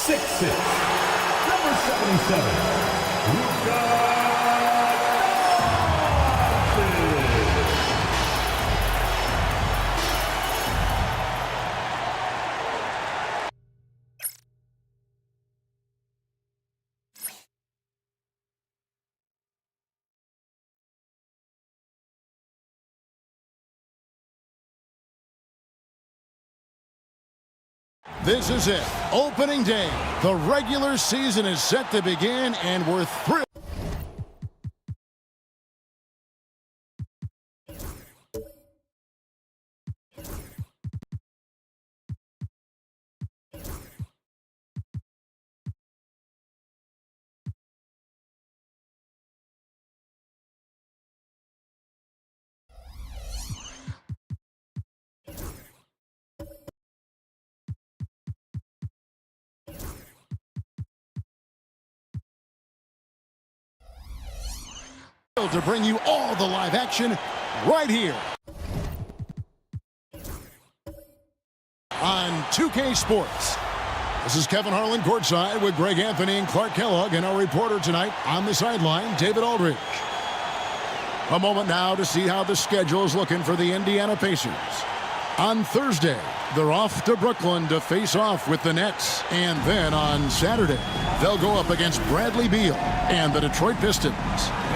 6'6", number 77, Luka. This is it. Opening day. The regular season is set to begin, and we're thrilled. To bring you all the live action right here on 2K Sports. This is Kevin Harlan courtside with Greg Anthony and Clark Kellogg, and our reporter tonight on the sideline, David Aldridge. A moment now to see how the schedule is looking for the Indiana Pacers. On Thursday, they're off to Brooklyn to face off with the Nets. And then on Saturday, they'll go up against Bradley Beal and the Detroit Pistons.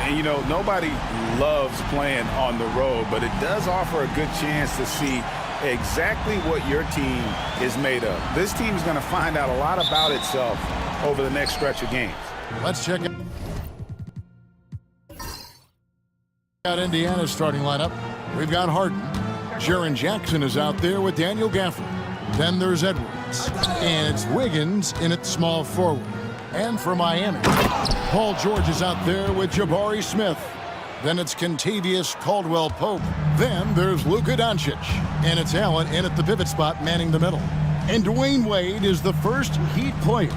And, you know, nobody loves playing on the road, but it does offer a good chance to see exactly what your team is made of. This team is going to find out a lot about itself over the next stretch of games. Let's check out Indiana's starting lineup. We've got Harden. Jaren Jackson is out there with Daniel Gafford. Then there's Edwards. And it's Wiggins in at small forward. And for Miami, Paul George is out there with Jabari Smith. Then it's Kentavious Caldwell-Pope. Then there's Luka Doncic. And it's Allen in at the pivot spot manning the middle. And Dwayne Wade is the first Heat player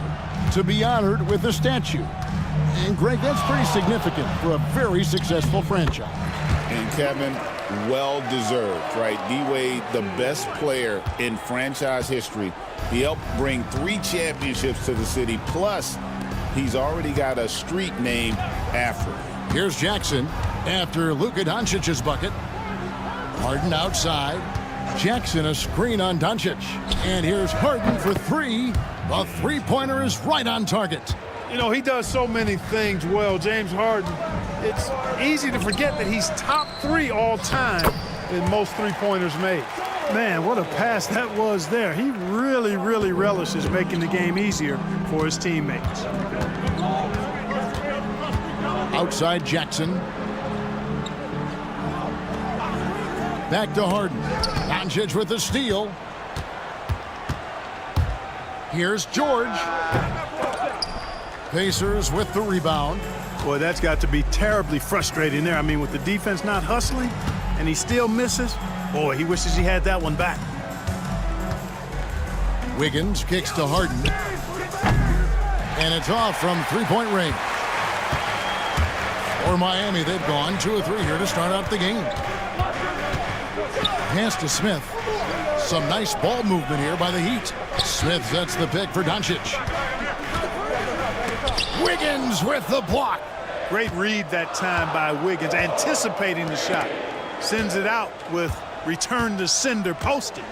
to be honored with a statue. And Greg, that's pretty significant for a very successful franchise. And Kevin, well-deserved, right? D-Wade, the best player in franchise history. He helped bring 3 championships to the city, plus he's already got a street named after him. Here's Jackson after Luka Doncic's bucket. Harden outside. Jackson a screen on Doncic. And here's Harden for 3. The three-pointer is right on target. You know, he does so many things well, James Harden. It's easy to forget that he's top 3 all time in most three-pointers made. Man, what a pass that was there. He really, really relishes making the game easier for his teammates. Outside Jackson. Back to Harden. Doncic with the steal. Here's George. Pacers with the rebound. Boy, that's got to be terribly frustrating there. I mean, with the defense not hustling and he still misses, boy, he wishes he had that one back. Wiggins kicks to Harden. And it's off from three-point range. For Miami, they've gone 2 of 3 here to start out the game. Pass to Smith. Some nice ball movement here by the Heat. Smith sets the pick for Doncic. Wiggins with the block. Great read that time by Wiggins, anticipating the shot. Sends it out with return to sender postage.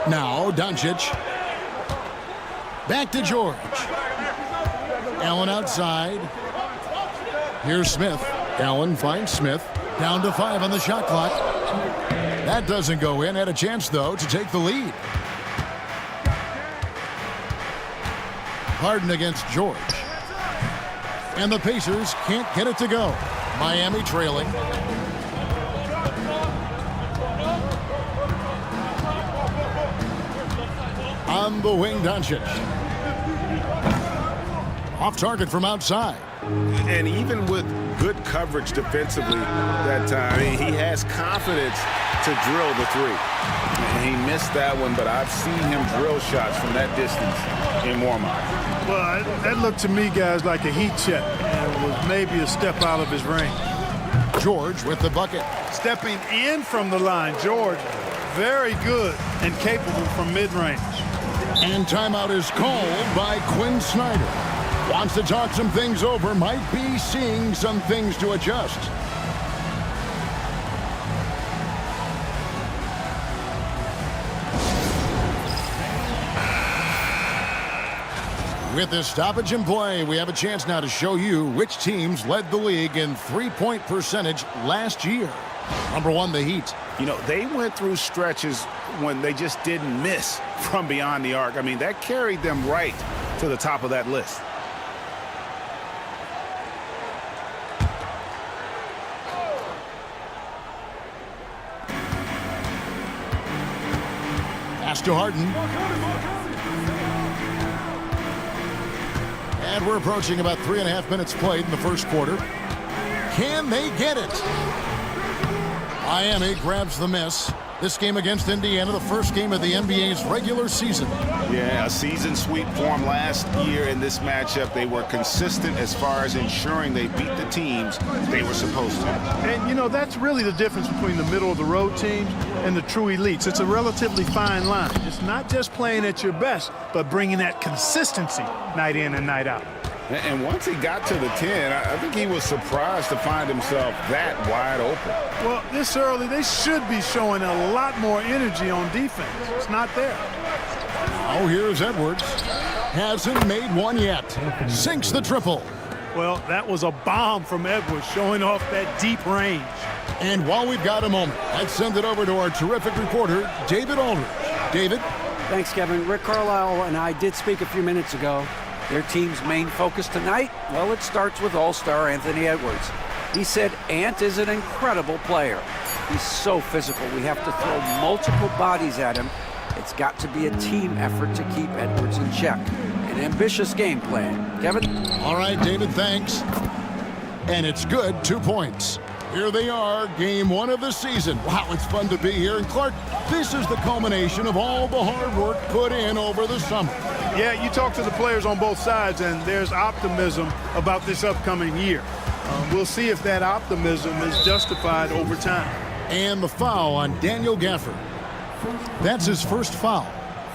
Now Doncic. Back to George. Allen outside. Here's Smith. Allen finds Smith. Down to 5 on the shot clock. That doesn't go in. Had a chance, though, to take the lead. Harden against George. And the Pacers can't get it to go. Miami trailing. On the wing, Doncic. Off target from outside. And even with good coverage defensively that time, he has confidence to drill the 3. And he missed that one, but I've seen him drill shots from that distance in warm-up. Well, that looked to me, guys, like a heat check. And it was maybe a step out of his range. George with the bucket. Stepping in from the line, George very good and capable from mid-range. And timeout is called by Quinn Snyder. Wants to talk some things over, might be seeing some things to adjust. With this stoppage in play, we have a chance now to show you which teams led the league in three-point percentage last year. Number one, the Heat. You know, they went through stretches when they just didn't miss from beyond the arc. I mean, that carried them right to the top of that list. Pass to Harden. And we're approaching about 3.5 minutes played in the first quarter. Can they get it? Miami grabs the miss. This game against Indiana, the first game of the NBA's regular season. Yeah, a season sweep form last year in this matchup. They were consistent as far as ensuring they beat the teams they were supposed to. And, you know, that's really the difference between the middle-of-the-road teams and the true elites. It's a relatively fine line. It's not just playing at your best, but bringing that consistency night in and night out. And once he got to the 10, I think he was surprised to find himself that wide open. Well, this early, they should be showing a lot more energy on defense. It's not there. Oh, here's Edwards. Hasn't made one yet. Sinks the triple. Well, that was a bomb from Edwards, showing off that deep range. And while we've got a moment, let's send it over to our terrific reporter, David Aldridge. David? Thanks, Kevin. Rick Carlisle and I did speak a few minutes ago. Their team's main focus tonight, well, it starts with All-Star Anthony Edwards. He said Ant is an incredible player. He's so physical. We have to throw multiple bodies at him. It's got to be a team effort to keep Edwards in check. An ambitious game plan. Kevin? All right, David, thanks. And it's good, 2 points. Here they are, game one of the season. Wow, it's fun to be here. And Clark, this is the culmination of all the hard work put in over the summer. Yeah, you talk to the players on both sides, and there's optimism about this upcoming year. We'll see if that optimism is justified over time. And the foul on Daniel Gafford. That's his first foul.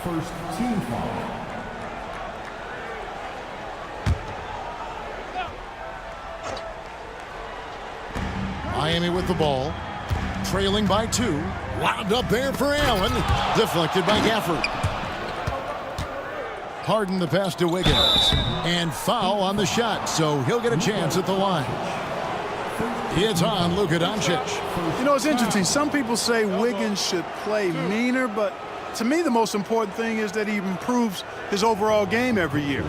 First team foul. Miami with the ball. Trailing by 2. Wound up there for Allen. Deflected by Gafford. Harden the pass to Wiggins. And foul on the shot, so he'll get a chance at the line. It's on Luka Doncic. You know, it's interesting. Some people say Wiggins should play meaner, but to me the most important thing is that he improves his overall game every year.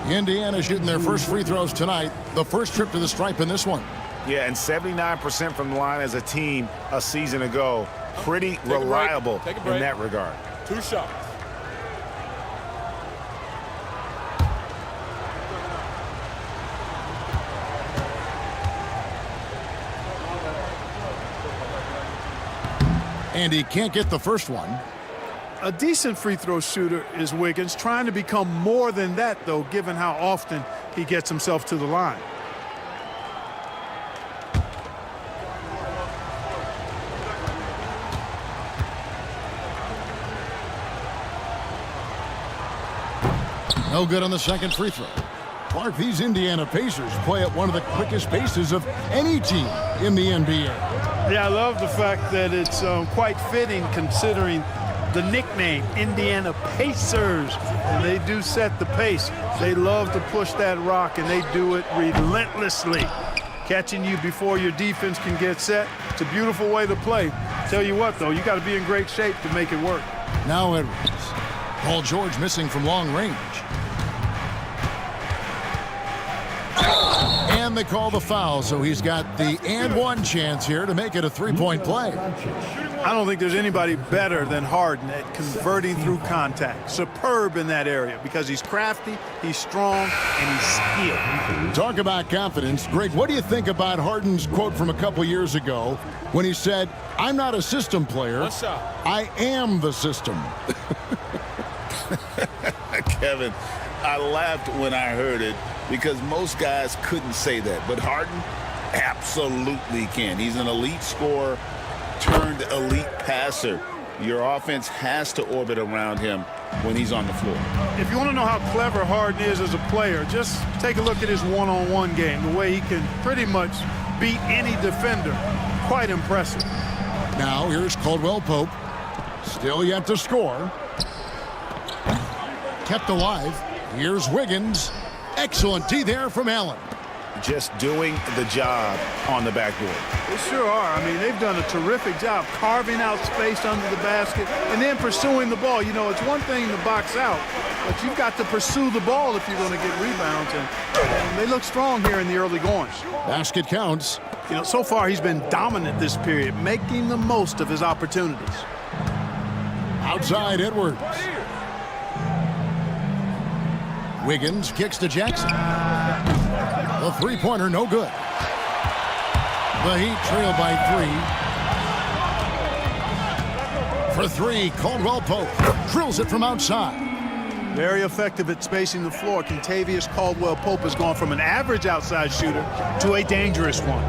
Indiana shooting their first free throws tonight. The first trip to the stripe in this one. Yeah, and 79% from the line as a team a season ago. Pretty reliable in that regard. 2 shots. And he can't get the first one. A decent free throw shooter is Wiggins, trying to become more than that, though, given how often he gets himself to the line. No good on the second free throw. Clark, these Indiana Pacers play at one of the quickest paces of any team in the NBA. Yeah, I love the fact that it's quite fitting considering the nickname, Indiana Pacers. And they do set the pace. They love to push that rock, and they do it relentlessly. Catching you before your defense can get set. It's a beautiful way to play. Tell you what, though, you got to be in great shape to make it work. Now Edwards. Paul George missing from long range. And they call the foul, so he's got the and one chance here to make it a three-point play. I don't think there's anybody better than Harden at converting through contact. Superb in that area because he's crafty, he's strong, and he's skilled. Talk about confidence. Greg, what do you think about Harden's quote from a couple years ago when he said, "I'm not a system player, I am the system"? Kevin, I laughed when I heard it because most guys couldn't say that, but Harden absolutely can. He's an elite scorer turned elite passer. Your offense has to orbit around him when he's on the floor. If you want to know how clever Harden is as a player, just take a look at his one-on-one game, the way he can pretty much beat any defender. Quite impressive. Now here's Caldwell Pope. Still yet to score. Kept alive. Here's Wiggins. Excellent D there from Allen. Just doing the job on the backboard. They sure are. I mean, they've done a terrific job carving out space under the basket and then pursuing the ball. You know, it's one thing to box out, but you've got to pursue the ball if you're going to get rebounds. And they look strong here in the early goings. Basket counts. You know, so far he's been dominant this period, making the most of his opportunities. Outside Edwards. Wiggins kicks to Jackson. The three-pointer no good. The Heat trail by 3. For 3, Caldwell Pope drills it from outside. Very effective at spacing the floor. Kentavious Caldwell Pope has gone from an average outside shooter to a dangerous one.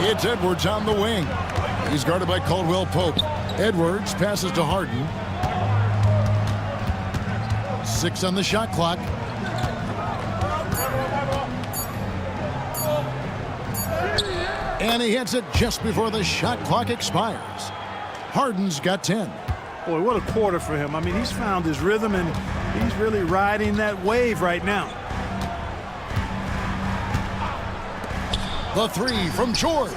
It's Edwards on the wing. He's guarded by Caldwell Pope. Edwards passes to Harden. 6 on the shot clock. And he hits it just before the shot clock expires. Harden's got 10. Boy, what a quarter for him. I mean, he's found his rhythm, and he's really riding that wave right now. The 3 from George.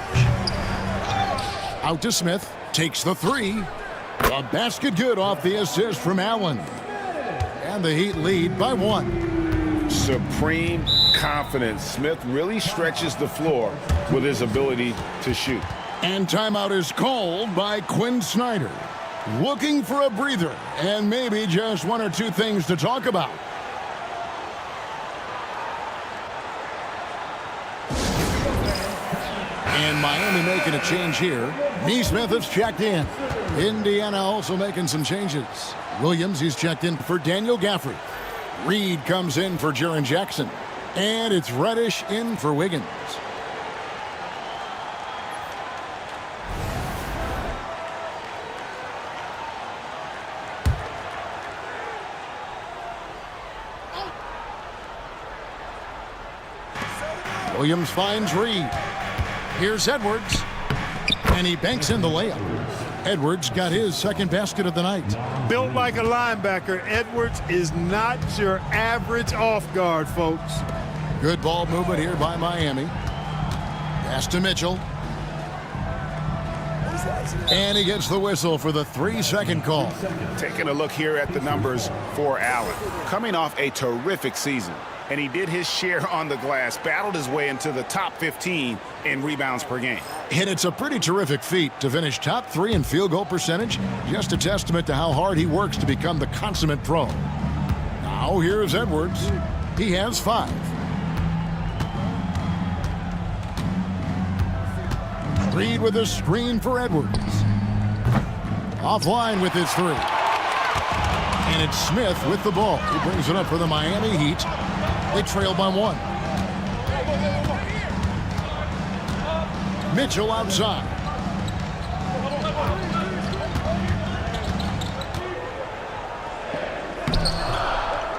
Out to Smith. Takes the 3. The basket good off the assist from Allen. And the Heat lead by 1. Supreme confidence. Smith really stretches the floor with his ability to shoot. And timeout is called by Quinn Snyder. Looking for a breather and maybe just 1 or 2 things to talk about. And Miami making a change here. Neesmith has checked in. Indiana also making some changes. Williams, he's checked in for Daniel Gafford. Reed comes in for Jaren Jackson. And it's Reddish in for Wiggins. Williams finds Reed. Here's Edwards. And he banks in the layup. Edwards got his second basket of the night. Built like a linebacker, Edwards is not your average off guard, folks. Good ball movement here by Miami. Pass to Mitchell. And he gets the whistle for the 3-second call. Taking a look here at the numbers for Allen. Coming off a terrific season. And he did his share on the glass, battled his way into the top 15 in rebounds per game. And it's a pretty terrific feat to finish top 3 in field goal percentage. Just a testament to how hard he works to become the consummate pro. Now here's Edwards. He has 5. Reed with a screen for Edwards. Offline with his 3. And it's Smith with the ball. He brings it up for the Miami Heat. They trail by 1. Mitchell outside.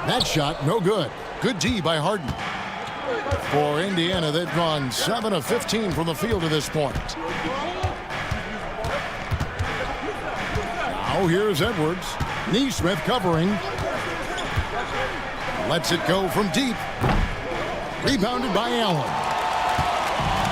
That shot, no good. Good D by Harden. For Indiana, they've gone 7 of 15 from the field to this point. Now here's Edwards. Neesmith covering. Lets it go from deep. Rebounded by Allen.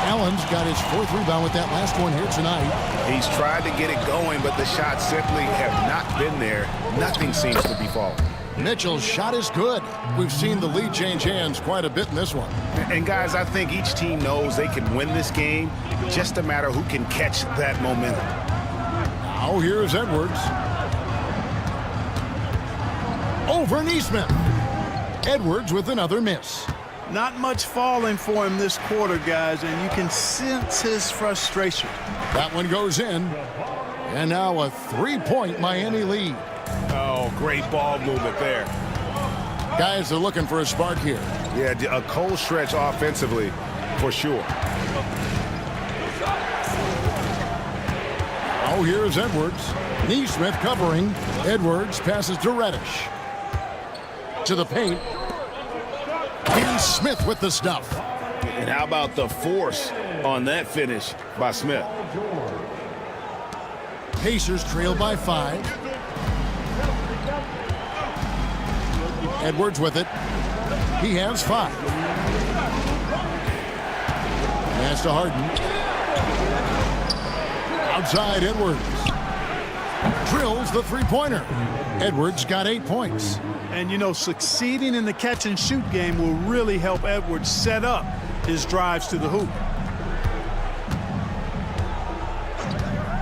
Allen's got his 4th rebound with that last one here tonight. He's tried to get it going, but the shots simply have not been there. Nothing seems to be falling. Mitchell's shot is good. We've seen the lead change hands quite a bit in this one. And guys, I think each team knows they can win this game. Just a matter who can catch that momentum. Now here's Edwards. Over Neesmith. Edwards with another miss. Not much falling for him this quarter, guys, and you can sense his frustration. That one goes in. And now a 3-point Miami lead. Oh, great ball movement there. Guys are looking for a spark here. Yeah, a cold stretch offensively, for sure. Now here's Edwards. Neesmith covering. Edwards passes to Reddish. To the paint. Here's Smith with the stuff. And how about the force on that finish by Smith? Pacers trail by 5. Edwards with it. He has 5. Pass to Harden. Outside Edwards. Drills the three-pointer. Edwards got 8 points. And, you know, succeeding in the catch-and-shoot game will really help Edwards set up his drives to the hoop.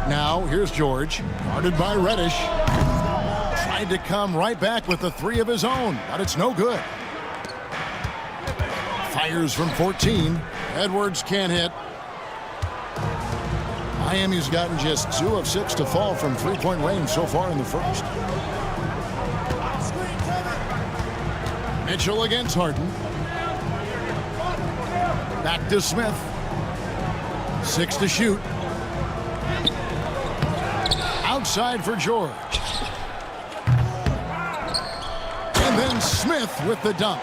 Now, here's George, guarded by Reddish. Tried to come right back with the 3 of his own, but it's no good. Fires from 14. Edwards can't hit. Miami's gotten just 2 of 6 to fall from three-point range so far in the first. Mitchell against Harden. Back to Smith. 6 to shoot. Outside for George. And then Smith with the dunk.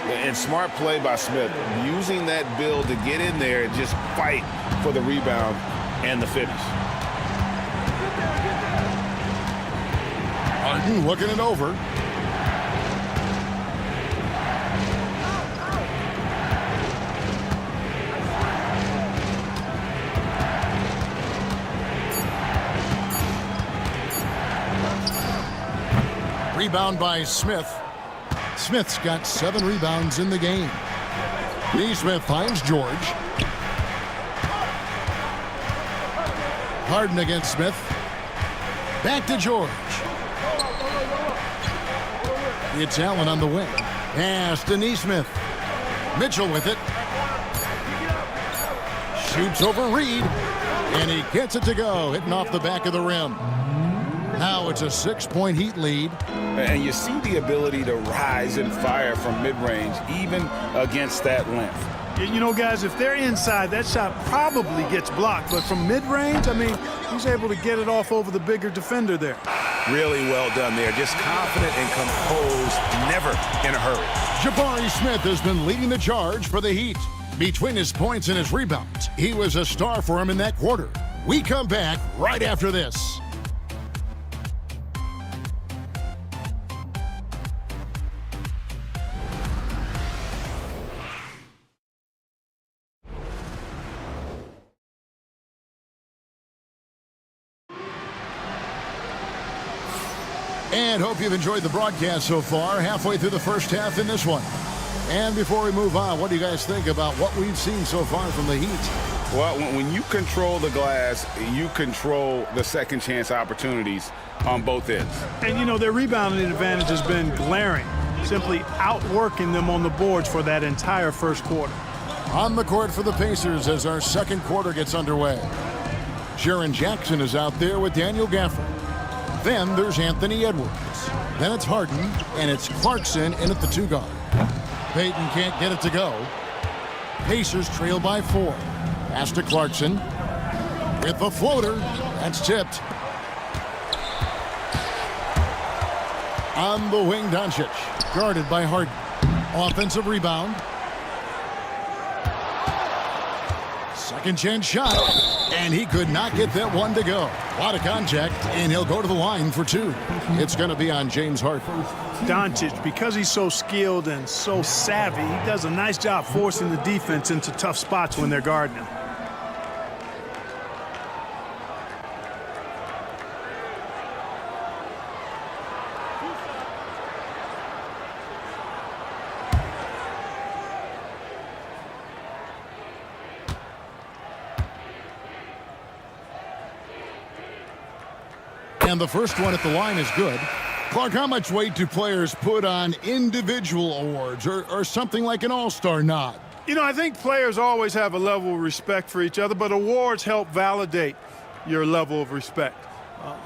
And smart play by Smith, using that build to get in there and just fight for the rebound and the finish. Harden looking it over. Rebound by Smith. Smith's got 7 rebounds in the game. Neesmith finds George. Harden against Smith. Back to George. It's Allen on the wing. Pass to Neesmith. Mitchell with it. Shoots over Reed. And he gets it to go, hitting off the back of the rim. Now it's a 6-point Heat lead. And you see the ability to rise and fire from mid-range, even against that length. You know, guys, if they're inside, that shot probably gets blocked. But from mid-range, I mean, he's able to get it off over the bigger defender there. Really well done there. Just confident and composed, never in a hurry. Jabari Smith has been leading the charge for the Heat. Between his points and his rebounds, he was a star for him in that quarter. We come back right after this. And hope you've enjoyed the broadcast so far, halfway through the first half in this one. And before we move on, what do you guys think about what we've seen so far from the Heat? Well, when you control the glass, you control the second chance opportunities on both ends. And, you know, their rebounding advantage has been glaring, simply outworking them on the boards for that entire first quarter. On the court for the Pacers as our second quarter gets underway. Jaren Jackson is out there with Daniel Gafford. Then there's Anthony Edwards. Then it's Harden, and it's Clarkson in at the 2 guard. Payton can't get it to go. Pacers trail by 4. Pass to Clarkson. With the floater. That's tipped. On the wing, Doncic. Guarded by Harden. Offensive rebound. Second chance shot. And he could not get that one to go. A lot of contact, and he'll go to the line for 2. It's going to be on James Harden. Doncic, because he's so skilled and so savvy, he does a nice job forcing the defense into tough spots when they're guarding him. And the first one at the line is good. Clark, how much weight do players put on individual awards or something like an all-star nod? You know, I think players always have a level of respect for each other, but awards help validate your level of respect.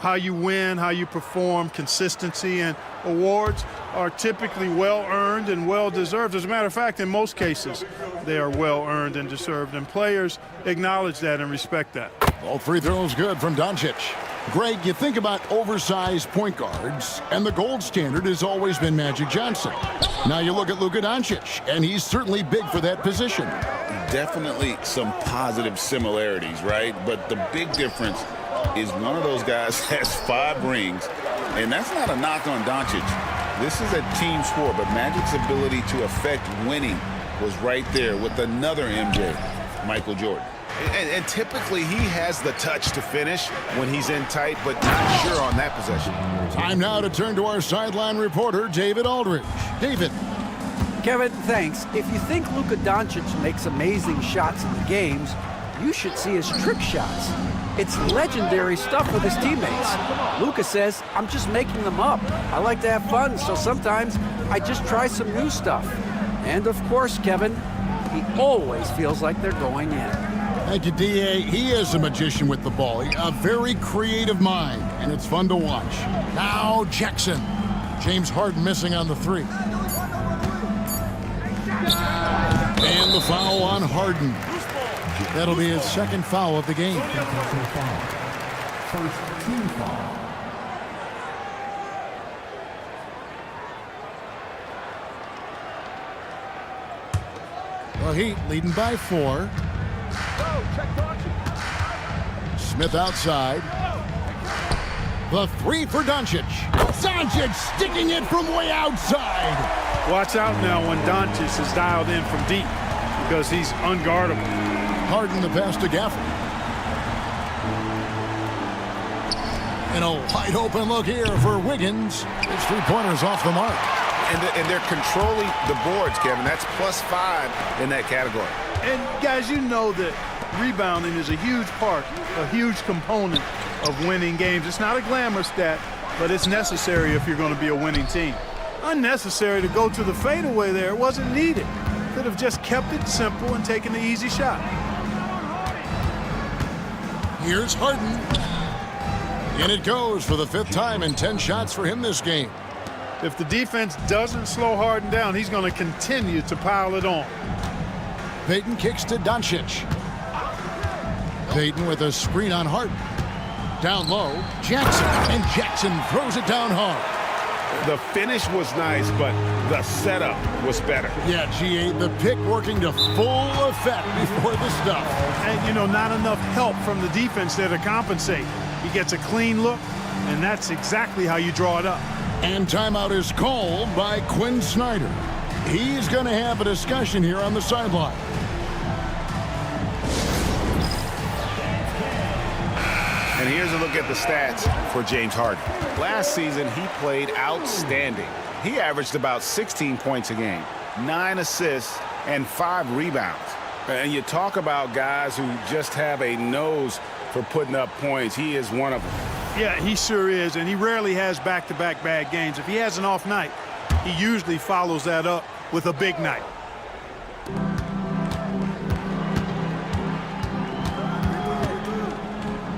How you win, how you perform, consistency, and awards are typically well-earned and well-deserved. As a matter of fact, in most cases, they are well-earned and deserved, and players acknowledge that and respect that. All free throws good from Doncic. Greg, you think about oversized point guards, and the gold standard has always been Magic Johnson. Now you look at Luka Doncic, and he's certainly big for that position. Definitely some positive similarities, right? But the big difference is one of those guys has 5 rings, and that's not a knock on Doncic. This is a team sport, but Magic's ability to affect winning was right there with another MJ, Michael Jordan. And typically he has the touch to finish when he's in tight, but not sure on that possession. Time now to turn to our sideline reporter, David Aldridge. David. Kevin, thanks. If you think Luka Doncic makes amazing shots in the games, you should see his trick shots. It's legendary stuff with his teammates. Luka says, I'm just making them up. I like to have fun, so sometimes I just try some new stuff. And of course, Kevin, he always feels like they're going in. Thank you, D.A. He is a magician with the ball. A very creative mind, and it's fun to watch. Now Jackson. James Harden missing on the 3. And the foul on Harden. That'll be his second foul of the game. First team foul. The Heat leading by 4. Smith outside. The 3 for Doncic. Doncic sticking it from way outside. Watch out now when Doncic is dialed in from deep because he's unguardable. Harden the pass to Gafford. And a wide open look here for Wiggins. His 3-pointers off the mark. And they're controlling the boards, Kevin. That's +5 in that category. And guys, you know that rebounding is a huge part, a huge component of winning games. It's not a glamour stat, but it's necessary if you're going to be a winning team. Unnecessary to go to the fadeaway there. It wasn't needed. Could have just kept it simple and taken the easy shot. Here's Harden. And it goes for the 5th time in 10 shots for him this game. If the defense doesn't slow Harden down, he's going to continue to pile it on. Payton kicks to Doncic. Payton with a screen on Harden. Down low, Jackson. And Jackson throws it down hard. The finish was nice, but the setup was better. Yeah, G8, the pick working to full effect before the stuff. And, you know, not enough help from the defense there to compensate. He gets a clean look, and that's exactly how you draw it up. And timeout is called by Quinn Snyder. He's going to have a discussion here on the sideline. And here's a look at the stats for James Harden. Last season, he played outstanding. He averaged about 16 points a game, 9 assists, and 5 rebounds. And you talk about guys who just have a nose for putting up points. He is one of them. Yeah, he sure is, and he rarely has back-to-back bad games. If he has an off night, he usually follows that up with a big night.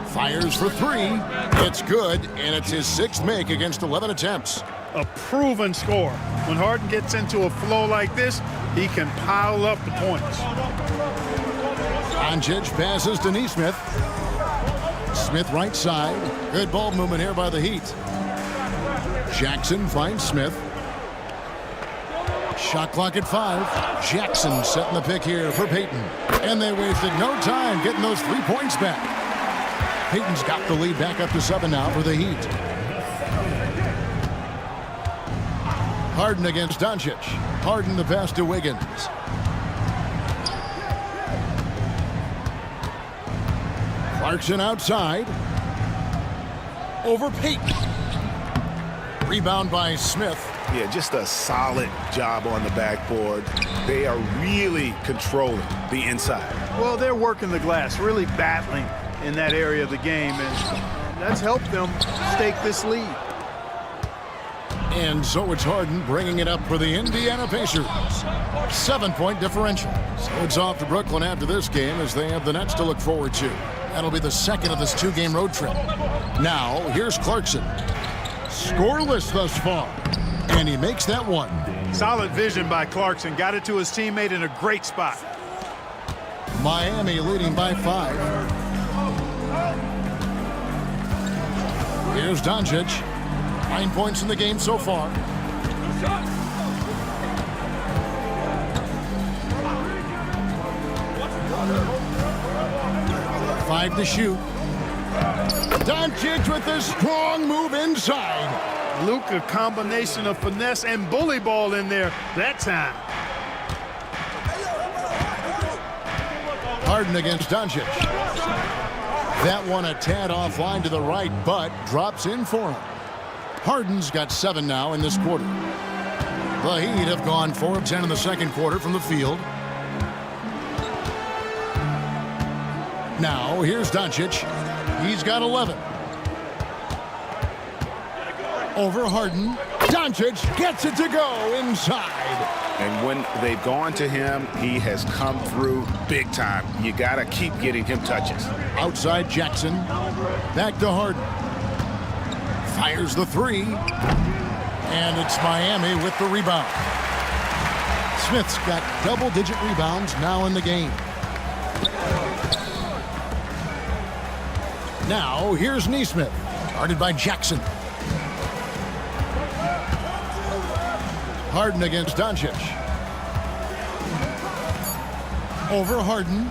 Fires for 3. It's good, and it's his 6th make against 11 attempts. A proven score. When Harden gets into a flow like this, he can pile up the points. Doncic passes to Nesmith. Smith right side. Good ball movement here by the Heat. Jackson finds Smith. Shot clock at 5. Jackson setting the pick here for Payton. And they wasted no time getting those 3 points back. Payton's got the lead back up to 7 now for the Heat. Harden against Doncic. Harden the pass to Wiggins. Clarkson outside. Over Payton. Rebound by Smith. Yeah, just a solid job on the backboard. They are really controlling the inside. Well, they're working the glass, really battling in that area of the game, and that's helped them stake this lead. And so it's Harden bringing it up for the Indiana Pacers. 7-point differential. So it's off to Brooklyn after this game as they have the Nets to look forward to. That'll be the second of this 2-game road trip. Now, here's Clarkson. Scoreless thus far. And he makes that one. Solid vision by Clarkson. Got it to his teammate in a great spot. Miami leading by 5. Here's Doncic. 9 points in the game so far. Five to shoot. Doncic with a strong move inside. Luka, combination of finesse and bully ball in there that time. Harden against Doncic. That one a tad offline to the right, but drops in for him. Harden's got 7 now in this quarter. The Heat have gone 4 of 10 in the second quarter from the field. Now, here's Doncic. He's got 11. Over Harden. Doncic gets it to go inside. And when they've gone to him, he has come through big time. You got to keep getting him touches. Outside Jackson. Back to Harden. Fires the 3. And it's Miami with the rebound. Smith's got double-digit rebounds now in the game. Now, here's Nesmith. Guarded by Jackson. Harden against Doncic. Over Harden.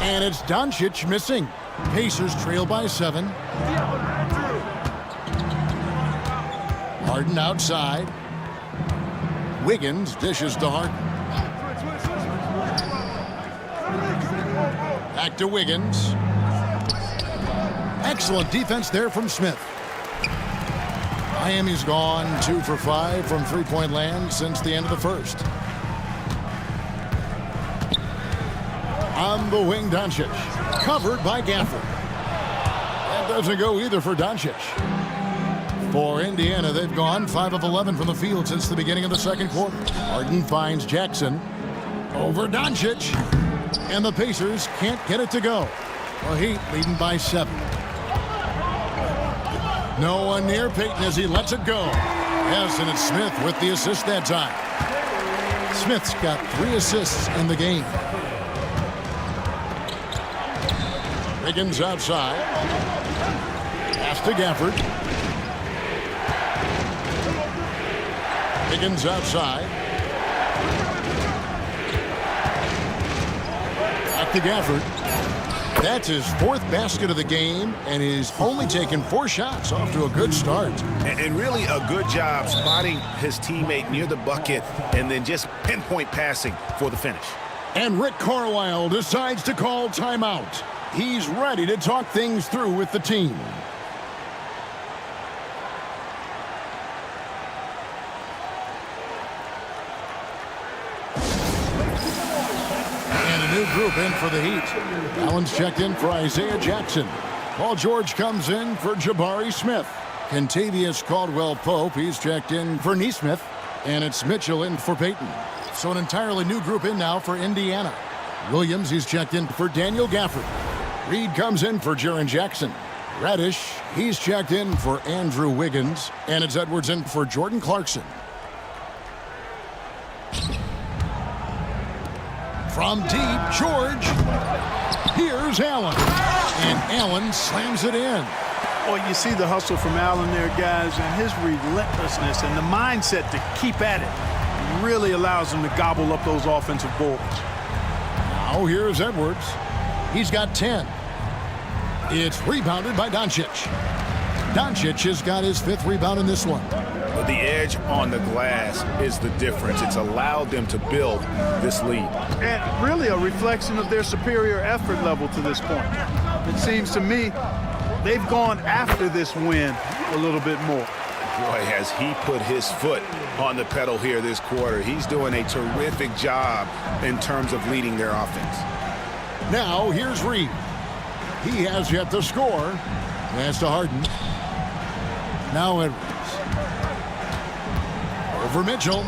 And it's Doncic missing. Pacers trail by 7. Harden outside. Wiggins dishes to Harden. Back to Wiggins. Excellent defense there from Smith. Miami's gone 2 for 5 from three-point land since the end of the first. On the wing, Doncic. Covered by Gafford. That doesn't go either for Doncic. For Indiana, they've gone 5 of 11 from the field since the beginning of the second quarter. Harden finds Jackson. Over Doncic. And the Pacers can't get it to go. The Heat leading by 7. No one near Payton as he lets it go. Yes, and it's Smith with the assist that time. Smith's got 3 assists in the game. Wiggins outside. Pass to Gafford. Wiggins outside. Back to Gafford. That's his 4th basket of the game, and he's only taken 4 shots. Off to a good start. And really a good job spotting his teammate near the bucket and then just pinpoint passing for the finish. And Rick Carlisle decides to call timeout. He's ready to talk things through with the team. New group in for the Heat. Allen's checked in for Isaiah Jackson. Paul George comes in for Jabari Smith. Kentavious Caldwell-Pope, he's checked in for Nesmith. And it's Mitchell in for Payton. So an entirely new group in now for Indiana. Williams, he's checked in for Daniel Gafford. Reed comes in for Jaren Jackson. Reddish, he's checked in for Andrew Wiggins. And it's Edwards in for Jordan Clarkson. From deep, George. Here's Allen. And Allen slams it in. Well, you see the hustle from Allen there, guys, and his relentlessness and the mindset to keep at it really allows him to gobble up those offensive boards. Now here's Edwards. He's got 10. It's rebounded by Doncic. Doncic has got his 5th rebound in this one. But the edge on the glass is the difference. It's allowed them to build this lead. And really a reflection of their superior effort level to this point. It seems to me they've gone after this win a little bit more. Boy, has he put his foot on the pedal here this quarter. He's doing a terrific job in terms of leading their offense. Now here's Reed. He has yet to score. Pass to Harden. Now Edwards. Over Mitchell.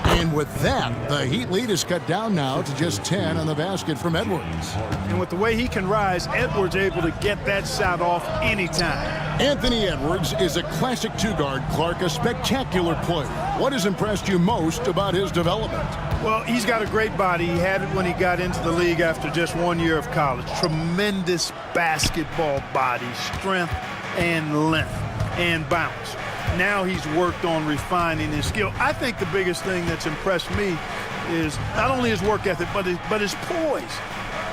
And with that, the Heat lead is cut down now to just 10 on the basket from Edwards. And with the way he can rise, Edwards able to get that shot off anytime. Anthony Edwards is a classic 2-guard, Clark, a spectacular player. What has impressed you most about his development? Well, he's got a great body. He had it when he got into the league after just 1 year of college. Tremendous basketball body, strength, and length and bounce. Now he's worked on refining his skill. I think the biggest thing that's impressed me is not only his work ethic, but his poise.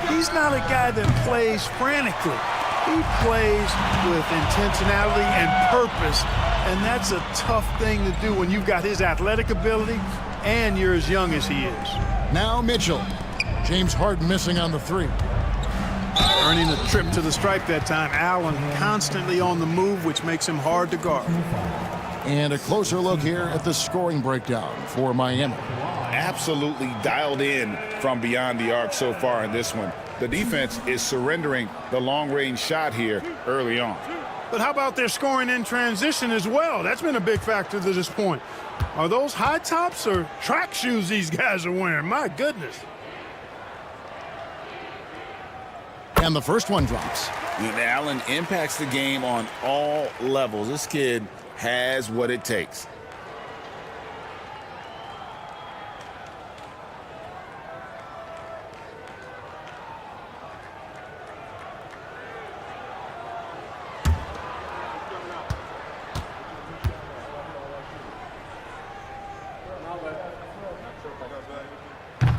He's not a guy that plays frantically. He plays with intentionality and purpose, and that's a tough thing to do when you've got his athletic ability and you're as young as he is. Now Mitchell. James Harden missing on the three. Earning a trip to the stripe that time. Allen constantly on the move, which makes him hard to guard. And a closer look here at the scoring breakdown for Miami. Absolutely dialed in from beyond the arc so far in this one. The defense is surrendering the long-range shot here early on. But how about their scoring in transition as well? That's been a big factor to this point. Are those high tops or track shoes these guys are wearing? My goodness. And the first one drops. And Allen impacts the game on all levels. This kid has what it takes.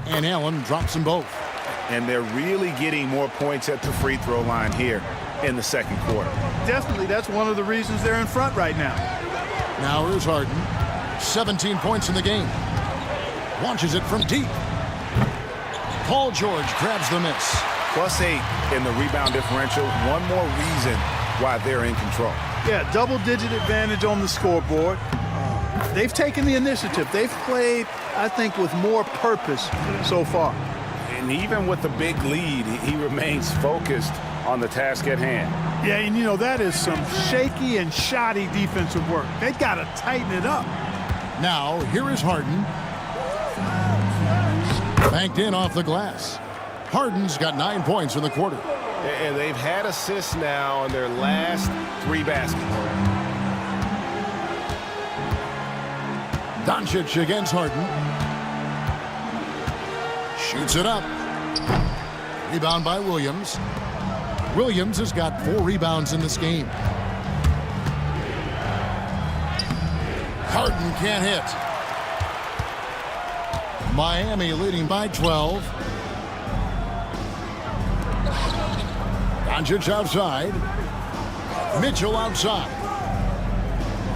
And Allen drops them both. And they're really getting more points at the free throw line here in the second quarter. Definitely, that's one of the reasons they're in front right now. Now here's Harden. 17 points in the game. Launches it from deep. Paul George grabs the miss. +8 in the rebound differential. One more reason why they're in control. Yeah, double-digit advantage on the scoreboard. They've taken the initiative. They've played, I think, with more purpose so far. And even with the big lead, he remains focused on the task at hand. Yeah, and you know, that is some shaky and shoddy defensive work. They've got to tighten it up. Now, here is Harden. Banked in off the glass. Harden's got 9 points in the quarter. And they've had assists now on their last 3 baskets. Doncic against Harden. Shoots it up. Rebound by Williams. Williams has got 4 rebounds in this game. Harden can't hit. Miami leading by 12. Doncic outside. Mitchell outside.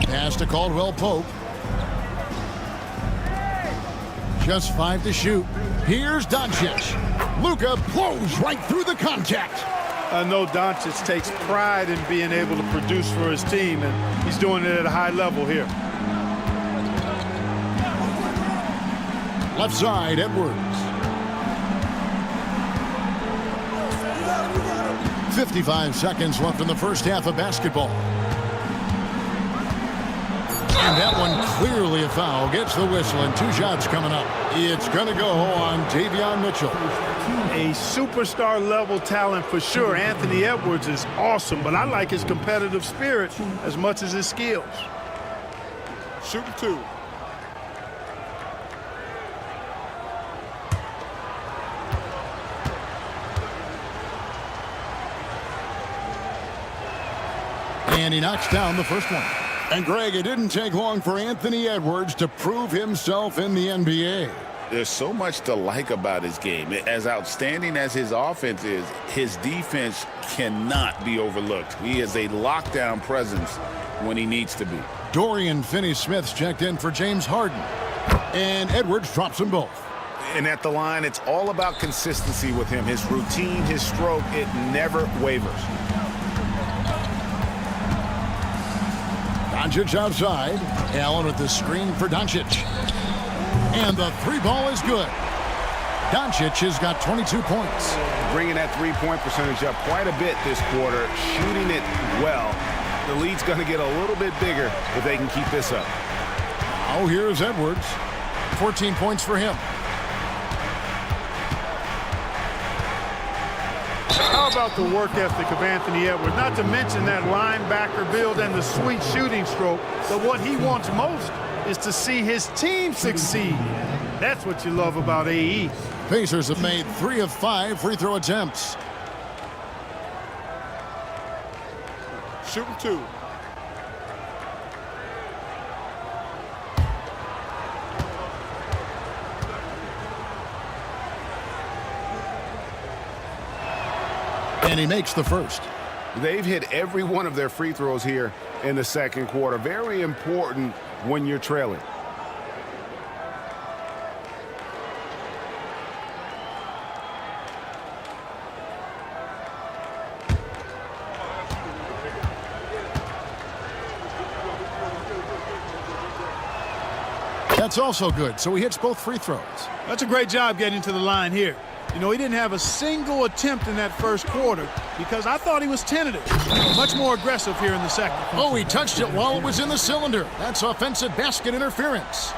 Pass to Caldwell Pope. Just 5 to shoot. Here's Doncic. Luka blows right through the contact. I know Doncic takes pride in being able to produce for his team, and he's doing it at a high level here. Left side, Edwards. 55 seconds left in the first half of basketball. And that one clearly a foul. Gets the whistle, and 2 shots coming up. It's going to go on Davion Mitchell. A superstar level talent for sure. Anthony Edwards is awesome, but I like his competitive spirit as much as his skills. Shooting 2. And he knocks down the first one. And Greg, it didn't take long for Anthony Edwards to prove himself in the NBA. There's so much to like about his game. As outstanding as his offense is, his defense cannot be overlooked. He is a lockdown presence when he needs to be. Dorian Finney-Smith's checked in for James Harden. And Edwards drops them both. And at the line, it's all about consistency with him. His routine, his stroke, it never wavers. Doncic outside. Allen with the screen for Doncic. And the 3 ball is good. Doncic has got 22 points. Bringing that 3-point percentage up quite a bit this quarter, shooting it well. The lead's going to get a little bit bigger if they can keep this up. Oh, here's Edwards. 14 points for him. How about the work ethic of Anthony Edwards? Not to mention that linebacker build and the sweet shooting stroke, but what he wants most is to see his team succeed. That's what you love about AE. Pacers have made 3 of 5 free throw attempts. shooting 2. And he makes the first. They've hit every one of their free throws here in the second quarter. Very important when you're trailing. That's also good, so he hits both free throws. That's a great job getting to the line here. You know, he didn't have a single attempt in that first quarter because I thought he was tentative. Much more aggressive here in the second. Oh, he touched it while it was in the cylinder. That's offensive basket interference.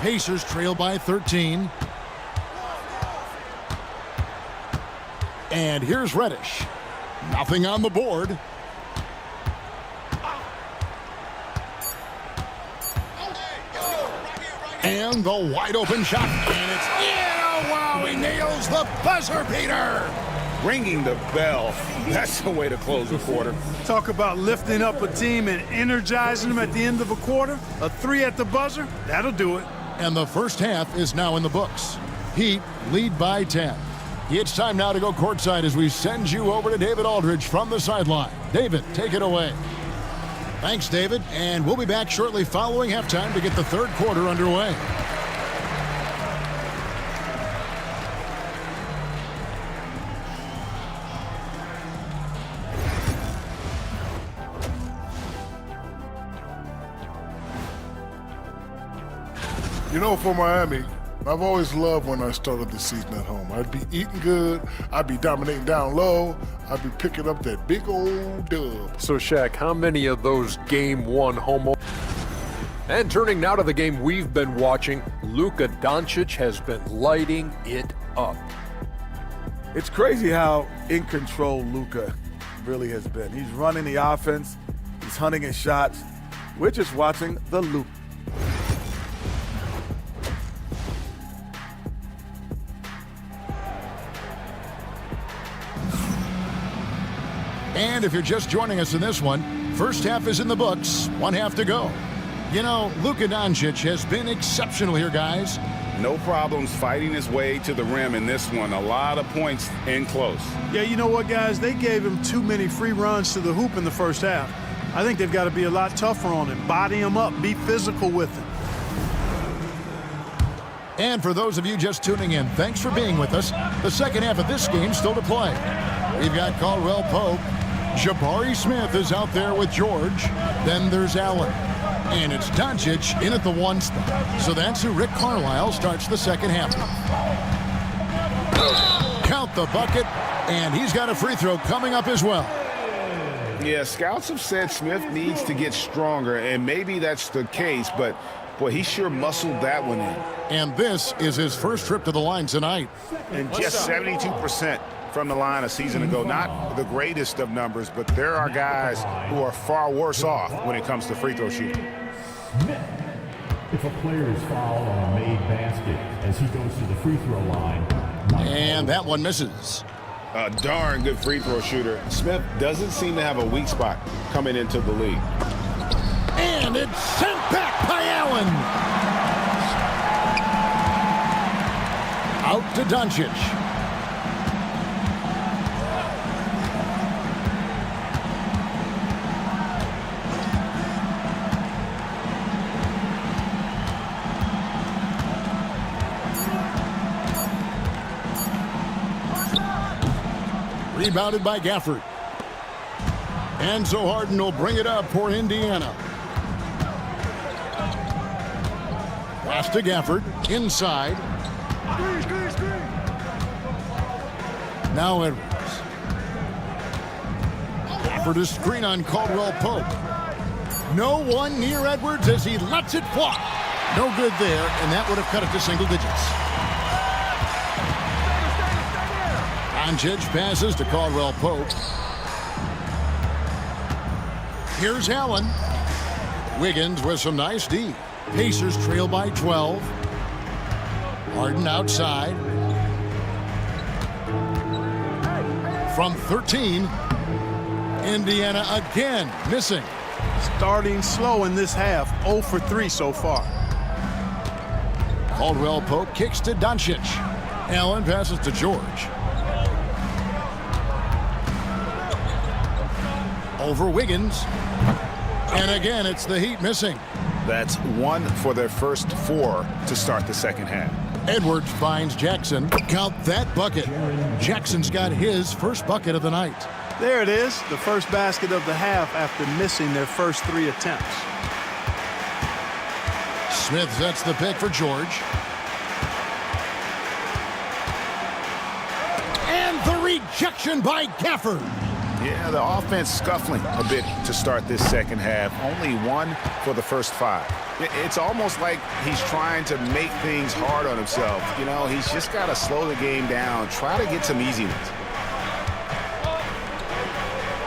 Pacers trail by 13. And here's Reddish. Nothing on the board. And the wide open shot. And it's in. Wow, he nails the buzzer beater. Ringing the bell. That's the way to close a quarter. Talk about lifting up a team and energizing them at the end of a quarter. A 3 at the buzzer, that'll do it. And the first half is now in the books. Heat lead by 10. It's time now to go courtside as we send you over to David Aldridge from the sideline. David, take it away. Thanks, David. And we'll be back shortly following halftime to get the third quarter underway. You know, for Miami, I've always loved when I started the season at home. I'd be eating good, I'd be dominating down low, I'd be picking up that big old dub. So, Shaq, how many of those Game 1 home... And turning now to the game we've been watching, Luka Doncic has been lighting it up. It's crazy how in control Luka really has been. He's running the offense, he's hunting his shots. We're just watching the Luka. And if you're just joining us in this one, first half is in the books, one half to go. You know, Luka Doncic has been exceptional here, guys. No problems fighting his way to the rim in this one. A lot of points in close. Yeah, you know what, guys? They gave him too many free runs to the hoop in the first half. I think they've got to be a lot tougher on him. Body him up, be physical with him. And for those of you just tuning in, thanks for being with us. The second half of this game still to play. We've got Caldwell Pope. Jabari Smith is out there with George. Then there's Allen. And it's Doncic in at the 1 spot. So that's who Rick Carlisle starts the second half. Count the bucket, and he's got a free throw coming up as well. Yeah, scouts have said Smith needs to get stronger, and maybe that's the case, but boy, he sure muscled that one in. And this is his first trip to the line tonight. And just 72% from the line a season ago. Not the greatest of numbers, but there are guys who are far worse off when it comes to free throw shooting. If a player is fouled on a made basket as he goes to the free throw line. And that one misses. A darn good free throw shooter. Smith doesn't seem to have a weak spot coming into the league. And it's sent back by Allen. Out to Doncic. Rebounded by Gafford. And so Harden will bring it up for Indiana. Pass to Gafford, inside. Now Edwards. Gafford is screen on Caldwell Pope. No one near Edwards as he lets it fly. No good there, and that would have cut it to single digits. Doncic passes to Caldwell Pope. Here's Allen. Wiggins with some nice D. Pacers trail by 12. Harden outside. From 13, Indiana again missing. Starting slow in this half, 0 for 3 so far. Caldwell Pope kicks to Doncic. Allen passes to George. Over Wiggins. And again, it's the Heat missing. That's 1 for their first 4 to start the second half. Edwards finds Jackson. Count that bucket. Jackson's got his first bucket of the night. There it is, the first basket of the half after missing their first 3 attempts. Smith sets the pick for George. And the rejection by Gafford. Yeah, the offense scuffling a bit to start this second half. Only 1 for the first 5. It's almost like he's trying to make things hard on himself. You know, he's just got to slow the game down, try to get some easiness.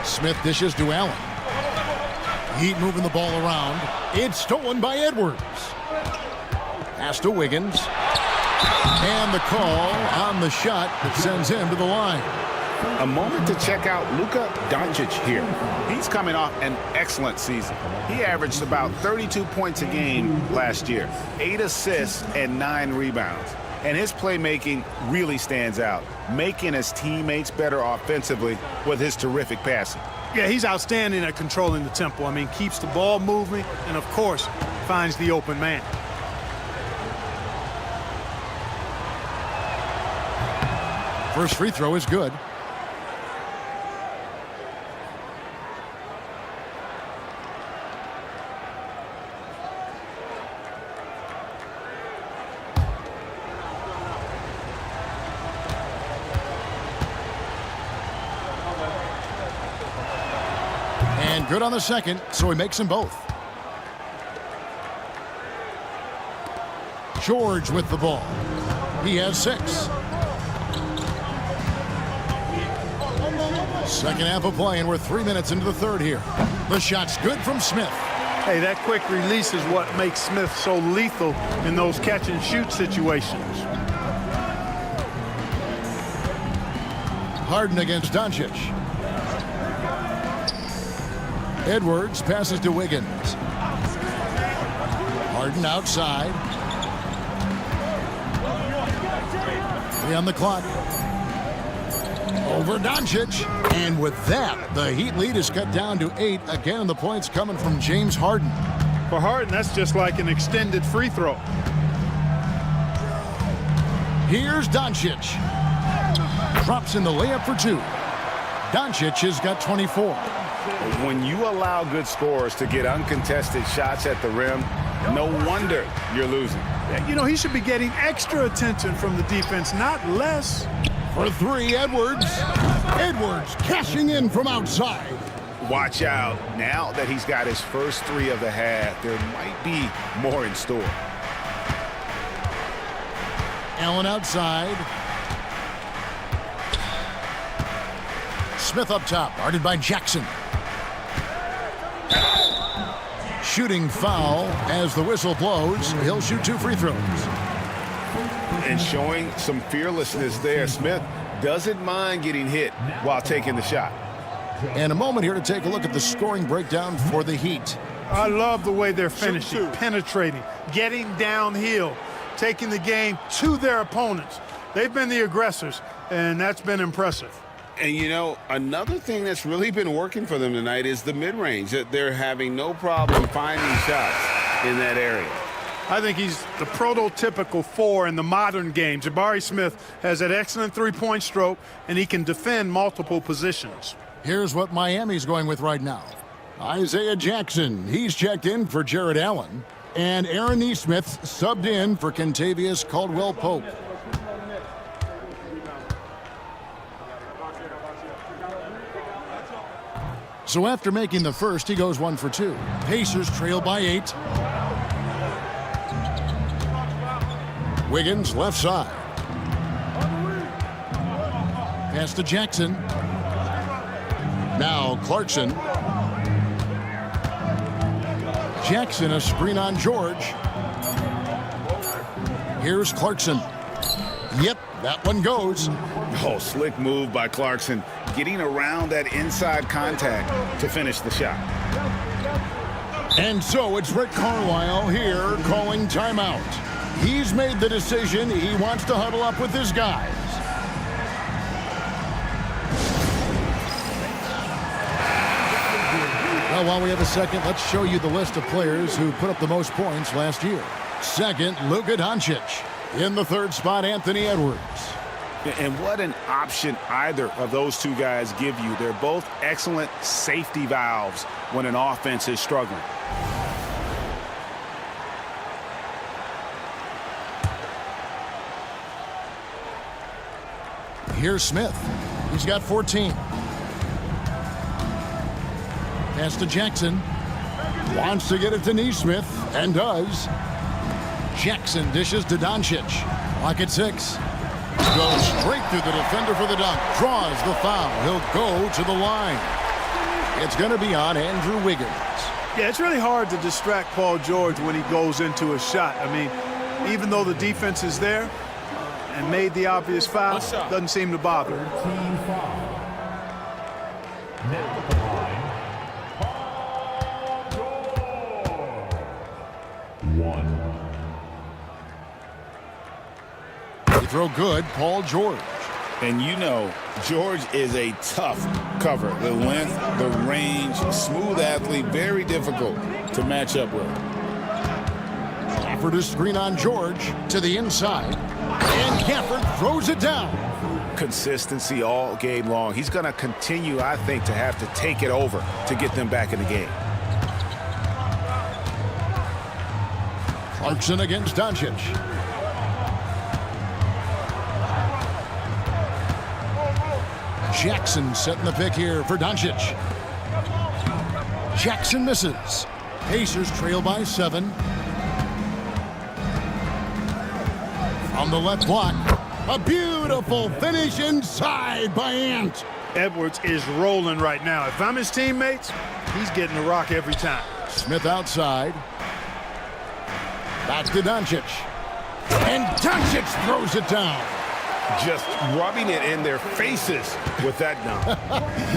Smith dishes to Allen. Heat moving the ball around. It's stolen by Edwards. Pass to Wiggins. And the call on the shot that sends him to the line. A moment to check out Luka Doncic here. He's coming off an excellent season. He averaged about 32 points a game last year, 8 assists and 9 rebounds. And his playmaking really stands out, making his teammates better offensively with his terrific passing. Yeah, he's outstanding at controlling the tempo. I mean, keeps the ball moving and, of course, finds the open man. First free throw is good. And good on the second, so he makes them both. George with the ball. He has 6. Second half of play, and we're 3 minutes into the third here. The shot's good from Smith. Hey, that quick release is what makes Smith so lethal in those catch-and-shoot situations. Harden against Doncic. Edwards passes to Wiggins. Harden outside. 3 on the clock. Over Doncic. And with that, the Heat lead is cut down to 8. Again, the points coming from James Harden. For Harden, that's just like an extended free throw. Here's Doncic. Drops in the layup for 2. Doncic has got 24. When you allow good scorers to get uncontested shots at the rim, no wonder you're losing. You know, he should be getting extra attention from the defense, not less. For 3, Edwards. Edwards cashing in from outside. Watch out. Now that he's got his first 3 of the half, there might be more in store. Allen outside. Smith up top, guarded by Jackson. Shooting foul as the whistle blows. He'll shoot 2 free throws. And showing some fearlessness there. Smith doesn't mind getting hit while taking the shot. And a moment here to take a look at the scoring breakdown for the Heat. I love the way they're finishing, penetrating, getting downhill, taking the game to their opponents. They've been the aggressors, and that's been impressive. And, you know, another thing that's really been working for them tonight is the mid-range. That they're having no problem finding shots in that area. I think he's the prototypical 4 in the modern game. Jabari Smith has that excellent three-point stroke, and he can defend multiple positions. Here's what Miami's going with right now. Isaiah Jackson, he's checked in for Jared Allen. And Aaron Nesmith subbed in for Kentavious Caldwell-Pope. So after making the first, he goes 1 for 2. Pacers trail by 8. Wiggins left side. Pass to Jackson. Now Clarkson. Jackson a screen on George. Here's Clarkson. Yep, that one goes. Oh, slick move by Clarkson, getting around that inside contact to finish the shot. And so it's Rick Carlisle here calling timeout. He's made the decision. He wants to huddle up with his guys. Well, while we have a second, let's show you the list of players who put up the most points last year. Second, Luka Doncic. In the third spot, Anthony Edwards. And what an option either of those two guys give you. They're both excellent safety valves when an offense is struggling. Here's Smith. He's got 14. Pass to Jackson. Wants to get it to Neesmith, and does. Jackson dishes to Doncic. Clock at 6. Goes straight through the defender for the dunk. Draws the foul. He'll go to the line. It's going to be on Andrew Wiggins. Yeah, it's really hard to distract Paul George when he goes into a shot. I mean, even though the defense is there and made the obvious foul, doesn't seem to bother. 13 foul. Now at the line, Paul George. 1. They throw good, Paul George. And you know, George is a tough cover. The length, the range, smooth athlete, very difficult to match up with. Gafford is screen on George to the inside. And Gafford throws it down. Consistency all game long. He's going to continue, I think, to have to take it over to get them back in the game. Clarkson against Doncic. Jackson setting the pick here for Doncic. Jackson misses. Pacers trail by 7. On the left block, a beautiful finish inside by Ant. Edwards is rolling right now. If I'm his teammates, he's getting the rock every time. Smith outside. Back to Doncic. And Doncic throws it down. Just rubbing it in their faces with that dunk.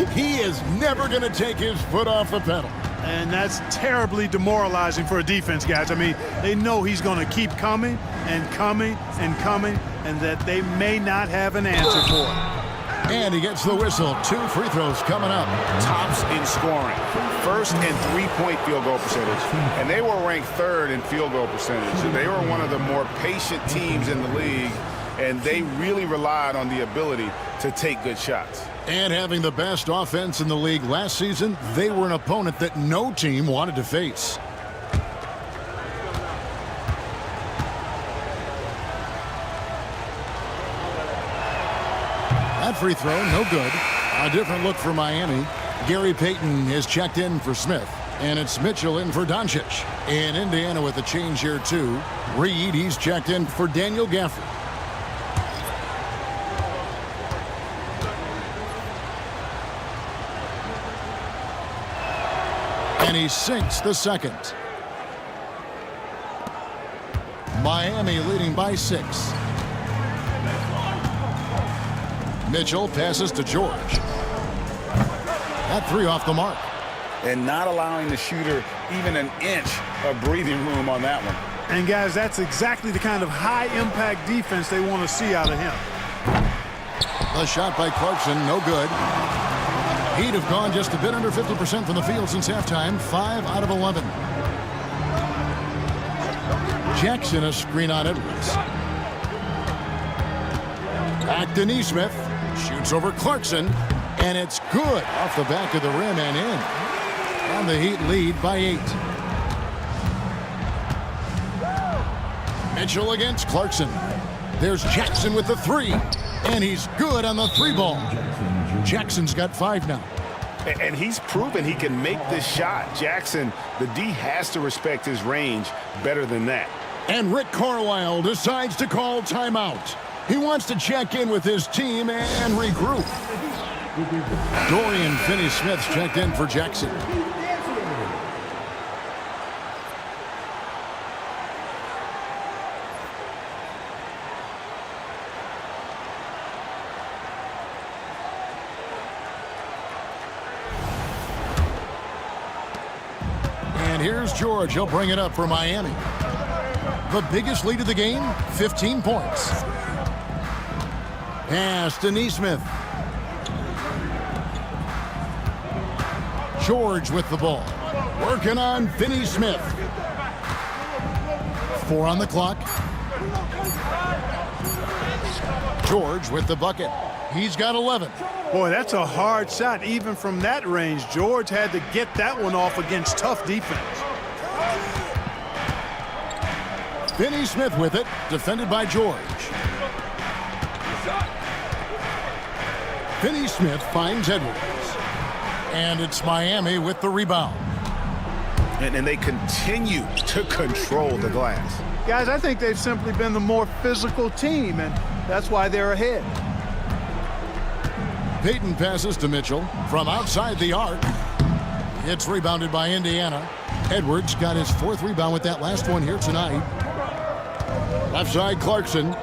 He is never going to take his foot off the pedal. And that's terribly demoralizing for a defense, guys. I mean, they know he's going to keep coming and coming and coming, and that they may not have an answer for it. And he gets the whistle. 2 free throws coming up. Tops in scoring. First and 3-point field goal percentage. And they were ranked 3rd in field goal percentage. So they were one of the more patient teams in the league, and they really relied on the ability to take good shots. And having the best offense in the league last season, they were an opponent that no team wanted to face. That free throw, no good. A different look for Miami. Gary Payton is checked in for Smith. And it's Mitchell in for Doncic. And Indiana with a change here, too. Reed, he's checked in for Daniel Gafford. And he sinks the second. Miami leading by 6. Mitchell passes to George. That 3 off the mark. And not allowing the shooter even an inch of breathing room on that one. And, guys, that's exactly the kind of high-impact defense they want to see out of him. A shot by Clarkson, no good. He'd have gone just a bit under 50% from the field since halftime, 5 out of 11. Jackson a screen on Edwards. Back to Neesmith. Shoots over Clarkson, and it's good off the back of the rim and in. And the Heat lead by 8. Mitchell against Clarkson. There's Jackson with the 3, and he's good on the 3 ball. Jackson's got 5 now. And he's proven he can make this shot. Jackson, the D has to respect his range better than that. And Rick Carlisle decides to call timeout. He wants to check in with his team and regroup. Dorian Finney-Smith checked in for Jackson. Here's George. He'll bring it up for Miami. The biggest lead of the game, 15 points. Pass to Neesmith. George with the ball. Working on Finney Smith. 4 on the clock. George with the bucket. He's got 11. Boy, that's a hard shot even from that range. George had to get that one off against tough defense. Finney Smith with it, defended by George. Finney Smith finds Edwards. And it's Miami with the rebound. And they continue to control the glass. Guys, I think they've simply been the more physical team, and that's why they're ahead. Payton passes to Mitchell from outside the arc. It's rebounded by Indiana. Edwards got his 4th rebound with that last one here tonight. Left side, Clarkson.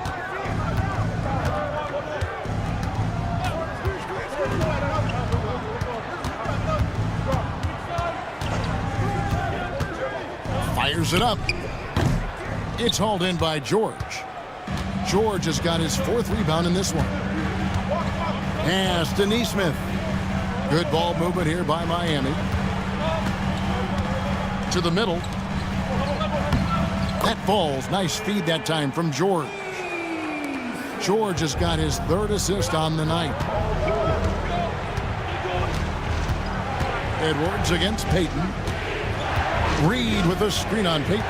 Fires it up. It's hauled in by George. George has got his 4th rebound in this one. Pass to Neesmith. Good ball movement here by Miami. To the middle. That falls. Nice feed that time from George. George has got his 3rd assist on the night. Edwards against Payton. Reed with a screen on Payton.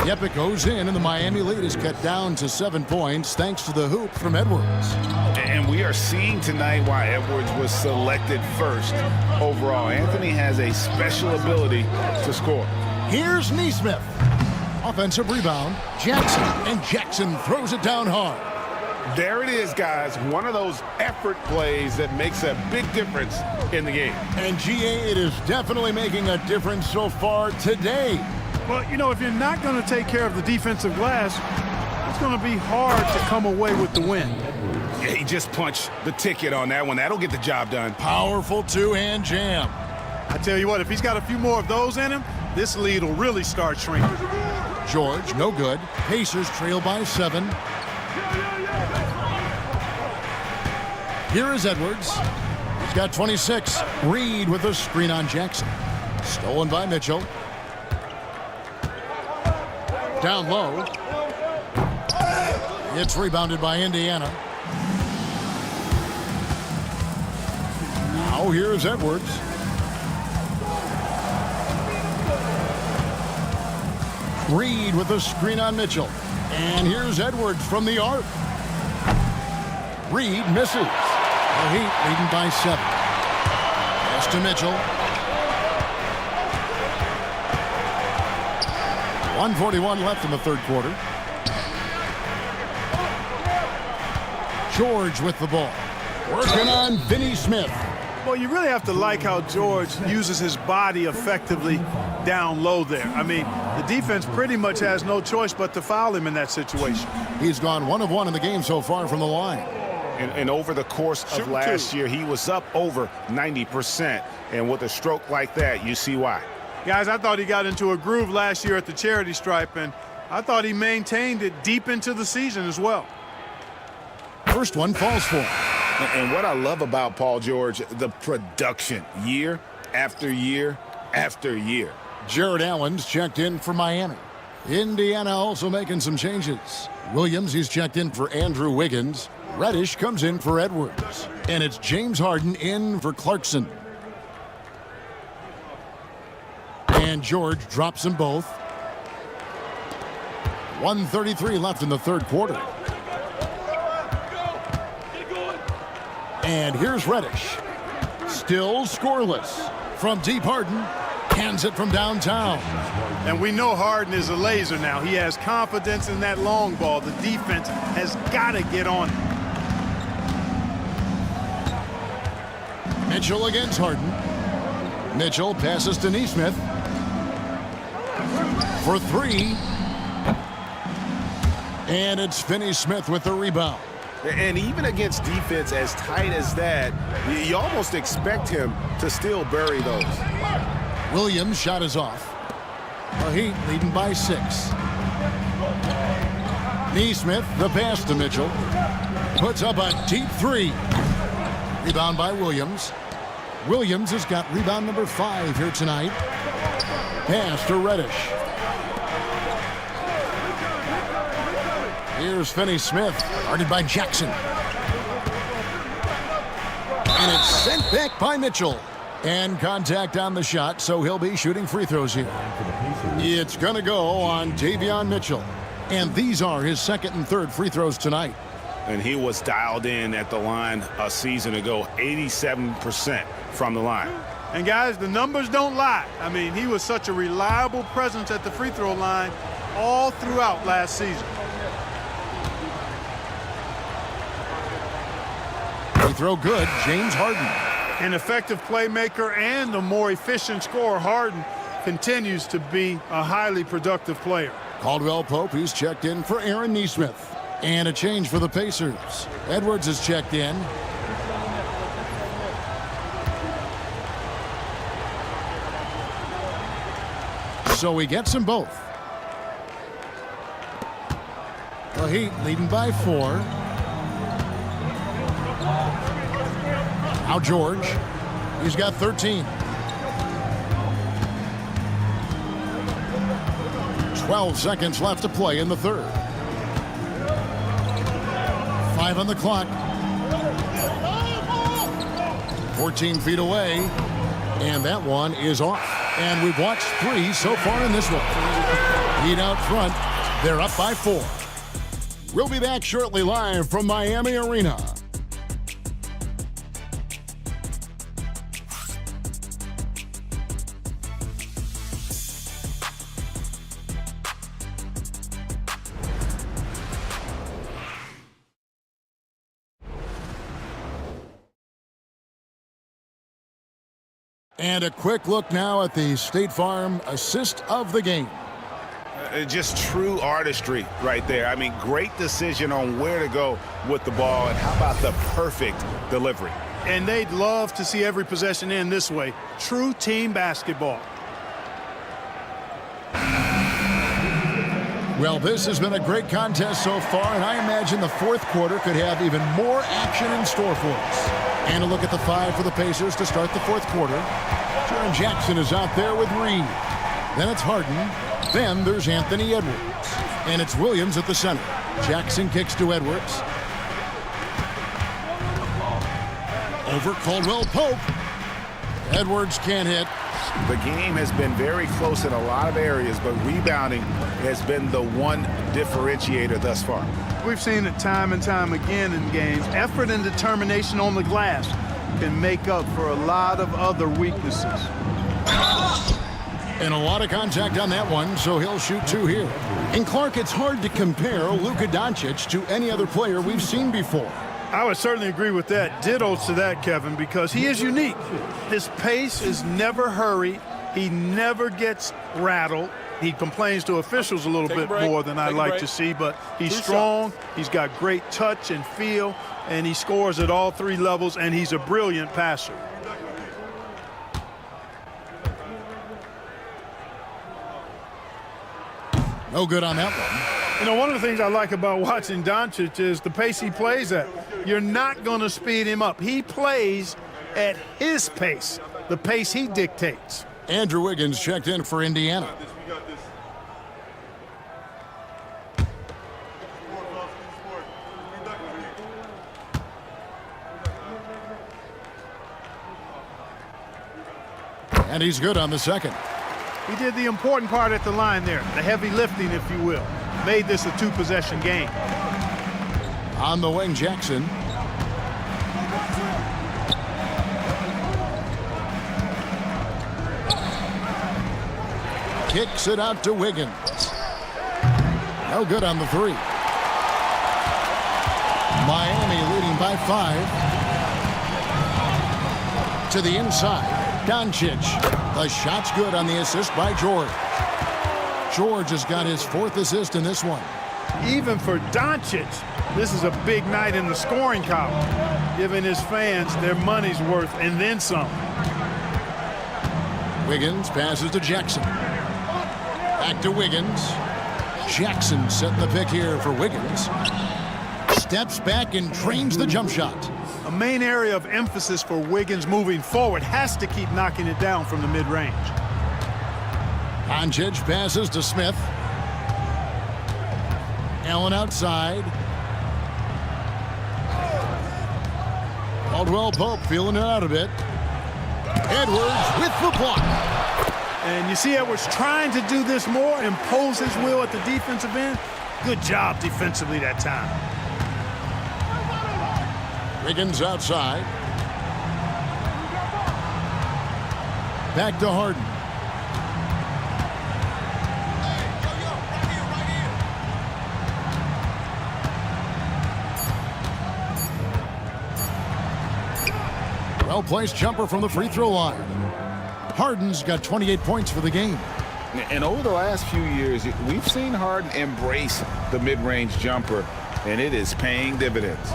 Yep, it goes in, and the Miami lead is cut down to 7 points thanks to the hoop from Edwards. And we are seeing tonight why Edwards was selected first overall. Anthony has a special ability to score. Here's Neesmith. Offensive rebound. Jackson. And Jackson throws it down hard. There it is, guys. One of those effort plays that makes a big difference in the game. And GA, it is definitely making a difference so far today. Well, you know, if you're not going to take care of the defensive glass, it's going to be hard to come away with the win. Yeah, he just punched the ticket on that one. That'll get the job done. Powerful 2-hand jam. I tell you what, if he's got a few more of those in him, this lead will really start shrinking. George, no good. Pacers trail by 7. Here is Edwards. He's got 26. Reed with a screen on Jackson. Stolen by Mitchell. Down low. It's rebounded by Indiana. Now here's Edwards. Reed with a screen on Mitchell. And here's Edwards from the arc. Reed misses. The Heat leading by 7. Pass to Mitchell. 1:41 left in the 3rd quarter. George with the ball. Working on Finney Smith. Well, you really have to like how George uses his body effectively down low there. I mean, the defense pretty much has no choice but to foul him in that situation. He's gone 1 of 1 in the game so far from the line. And over the course of last year, he was up over 90%. And with a stroke like that, you see why. Guys, I thought he got into a groove last year at the charity stripe, and I thought he maintained it deep into the season as well. First one falls for him. And what I love about Paul George, the production, year after year after year. Jared Allen's checked in for Miami. Indiana also making some changes. Williams, he's checked in for Andrew Wiggins. Reddish comes in for Edwards. And it's James Harden in for Clarkson. And George drops them both. 1:33 left in the 3rd quarter. And here's Reddish. Still scoreless. From deep, Harden hands it from downtown. And we know Harden is a laser now. He has confidence in that long ball. The defense has got to get on it. Mitchell against Harden. Mitchell passes to Neesmith. For 3. And it's Finney Smith with the rebound. And even against defense as tight as that, you almost expect him to still bury those. Williams' shot is off. The Heat leading by 6. Neesmith, the pass to Mitchell. Puts up a deep 3. Rebound by Williams. Williams has got rebound number 5 here tonight. Pass to Reddish. Here's Finney-Smith, guarded by Jackson. And it's sent back by Mitchell. And contact on the shot, so he'll be shooting free throws here. It's going to go on Davion Mitchell. And these are his second and third free throws tonight. And he was dialed in at the line a season ago, 87% from the line. And guys, the numbers don't lie. I mean, he was such a reliable presence at the free throw line all throughout last season. Free throw good, James Harden. An effective playmaker and a more efficient scorer, Harden continues to be a highly productive player. Caldwell Pope, who's checked in for Aaron Neesmith. And a change for the Pacers. Edwards is checked in. So he gets them both. The Heat leading by 4. Now George. He's got 13. 12 seconds left to play in the third. 5 on the clock. 14 feet away. And that one is off. And we've watched 3 so far in this one. Heat out front. They're up by 4. We'll be back shortly live from Miami Arena. And a quick look now at the State Farm assist of the game. Just true artistry right there. I mean, great decision on where to go with the ball, and how about the perfect delivery? And they'd love to see every possession end this way. True team basketball. Well, this has been a great contest so far, and I imagine the fourth quarter could have even more action in store for us. And a look at the 5 for the Pacers to start the fourth quarter. Jaren Jackson is out there with Reed. Then it's Harden. Then there's Anthony Edwards. And it's Williams at the center. Jackson kicks to Edwards. Over Caldwell Pope. Edwards can't hit. The game has been very close in a lot of areas, but rebounding has been the one differentiator thus far. We've seen it time and time again in games. Effort and determination on the glass can make up for a lot of other weaknesses. And a lot of contact on that one, so he'll shoot 2 here. And Clark, it's hard to compare Luka Doncic to any other player we've seen before. I would certainly agree with that. Ditto to that, Kevin, because he is unique. His pace is never hurried. He never gets rattled. He complains to officials a little bit more than I'd like to see, but he's strong. He's got great touch and feel, and he scores at all 3 levels, and he's a brilliant passer. No good on that one. You know, one of the things I like about watching Doncic is the pace he plays at. You're not going to speed him up. He plays at his pace, the pace he dictates. Andrew Wiggins checked in for Indiana. And he's good on the second. He did the important part at the line there, the heavy lifting, if you will. Made this a 2-possession game. On the wing, Jackson. Kicks it out to Wiggins. No good on the 3. Miami leading by 5. To the inside. Doncic. The shot's good on the assist by George. George has got his 4th assist in this one. Even for Doncic, This is a big night in the scoring column, giving his fans their money's worth and then some. Wiggins passes to Jackson. Back to Wiggins. Jackson setting the pick here for Wiggins. Steps back and trains the jump shot. A main area of emphasis for Wiggins moving forward has to keep knocking it down from the mid-range. Doncic passes to Smith. Allen outside. Caldwell Pope feeling it out a bit. Edwards with the block. And you see Edwards trying to do this more, impose his will at the defensive end. Good job defensively that time. Wiggins outside. Back to Harden. Well-placed jumper from the free throw line. Harden's got 28 points for the game. And over the last few years, we've seen Harden embrace the mid-range jumper, and it is paying dividends.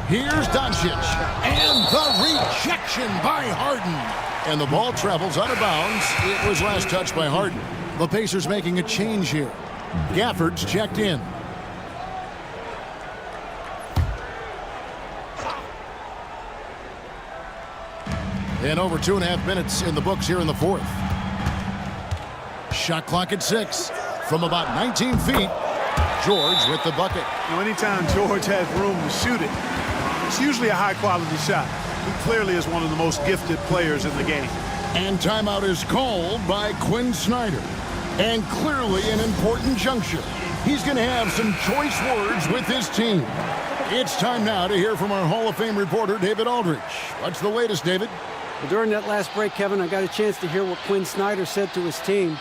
Here's Doncic, and the rejection by Harden. And the ball travels out of bounds. It was last touched by Harden. The Pacers making a change here. Gafford's checked in. And over 2.5 minutes in the books here in the fourth. Shot clock at 6 from about 19 feet. George with the bucket. Now, anytime George has room to shoot it, it's usually a high-quality shot. He clearly is one of the most gifted players in the game. And timeout is called by Quinn Snyder. And clearly an important juncture. He's going to have some choice words with his team. It's time now to hear from our Hall of Fame reporter, David Aldridge. What's the latest, David? Well, during that last break, Kevin, I got a chance to hear what Quinn Snyder said to his team.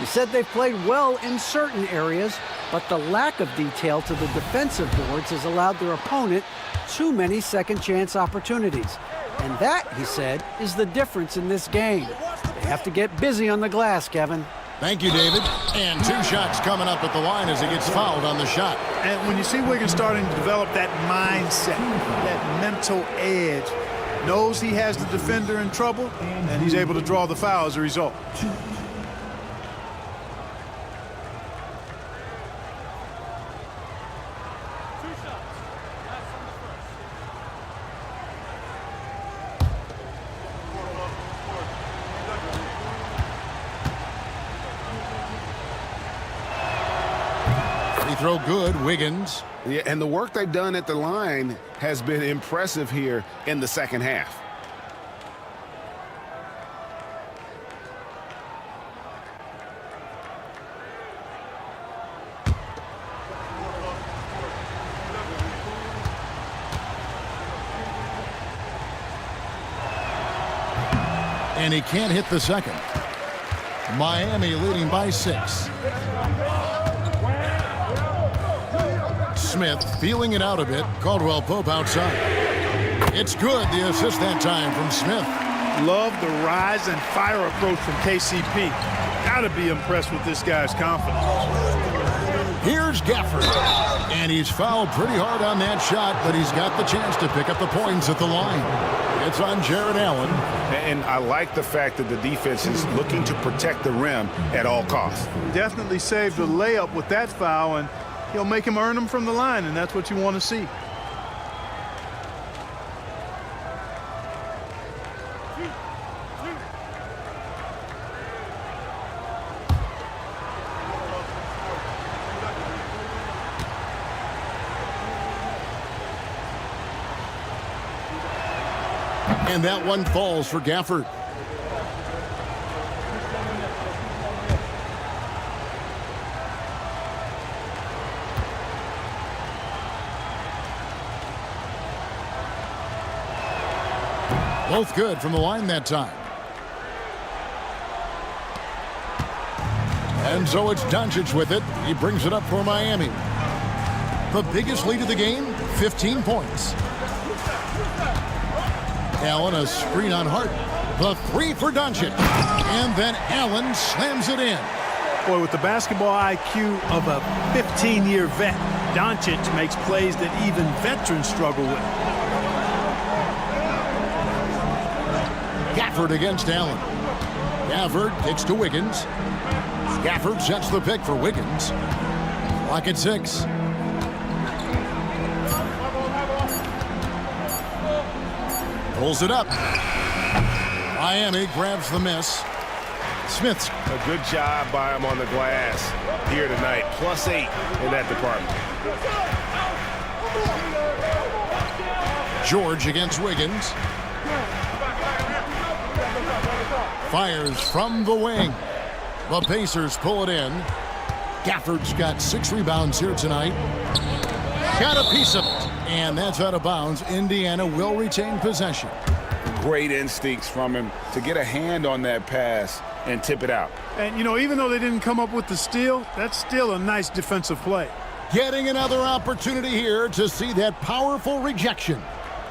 He said they've played well in certain areas, but the lack of detail to the defensive boards has allowed their opponent too many second-chance opportunities. And that, he said, is the difference in this game. They have to get busy on the glass, Kevin. Thank you, David. And 2 shots coming up at the line as he gets fouled on the shot. And when you see Wiggins starting to develop that mindset, that mental edge, knows he has the defender in trouble, and he's able to draw the foul as a result. Free throw good, Wiggins. Yeah, and the work they've done at the line has been impressive here in the second half. And he can't hit the second. Miami leading by 6. Smith feeling it out a bit. Caldwell Pope outside. It's good. The assist that time from Smith. Love the rise and fire approach from KCP. Gotta be impressed with this guy's confidence. Here's Gafford. And he's fouled pretty hard on that shot, but he's got the chance to pick up the points at the line. It's on Jared Allen. And I like the fact that the defense is looking to protect the rim at all costs. Definitely saved the layup with that foul, and he'll make him earn them from the line, and that's what you want to see. And that one falls for Gafford. Both good from the line that time. And so it's Doncic with it. He brings it up for Miami. The biggest lead of the game, 15 points. Allen, a screen on Harden. The 3 for Doncic. And then Allen slams it in. Boy, with the basketball IQ of a 15-year vet, Doncic makes plays that even veterans struggle with. Gafford against Allen. Gafford kicks to Wiggins. Gafford sets the pick for Wiggins. Clock at 6. Pulls it up. Miami grabs the miss. Smith's A good job by him on the glass here tonight. +8 in that department. George against Wiggins. Fires from the wing. The Pacers pull it in. Gafford's got 6 rebounds here tonight. Got a piece of it. And that's out of bounds. Indiana will retain possession. Great instincts from him to get a hand on that pass and tip it out. And, you know, even though they didn't come up with the steal, that's still a nice defensive play. Getting another opportunity here to see that powerful rejection.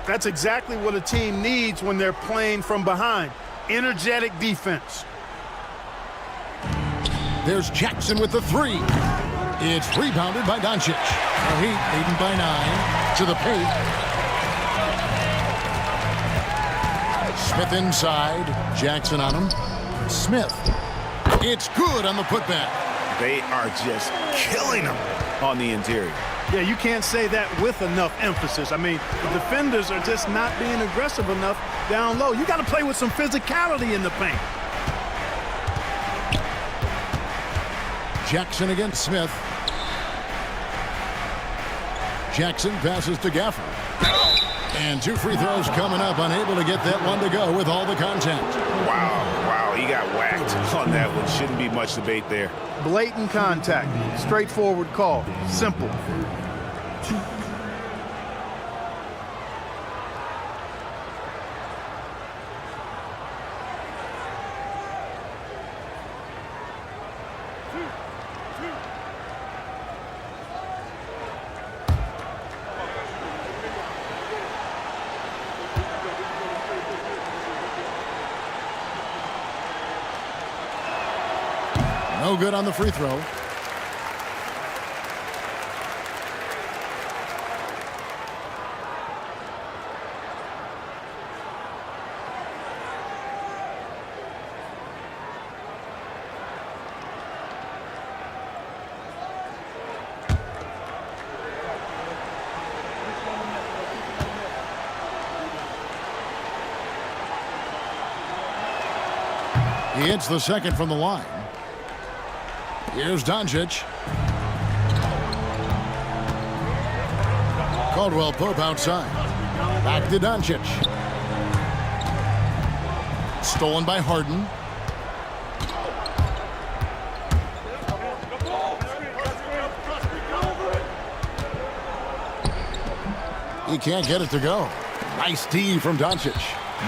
That's exactly what a team needs when they're playing from behind. Energetic defense. There's Jackson with the 3. It's rebounded by Doncic. The Heat leading by 9 to the paint. Smith inside. Jackson on him. Smith. It's good on the putback. They are just killing him on the interior. Yeah, you can't say that with enough emphasis. I mean, the defenders are just not being aggressive enough down low. You got to play with some physicality in the paint. Jackson against Smith. Jackson passes to Gafford. And 2 free throws coming up, unable to get that one to go with all the contact. Wow, he got whacked on that one. Shouldn't be much debate there. Blatant contact. Straightforward call. Simple. No good on the free throw. He hits the second from the line. Here's Doncic. Caldwell Pope outside. Back to Doncic. Stolen by Harden. He can't get it to go. Nice D from Doncic.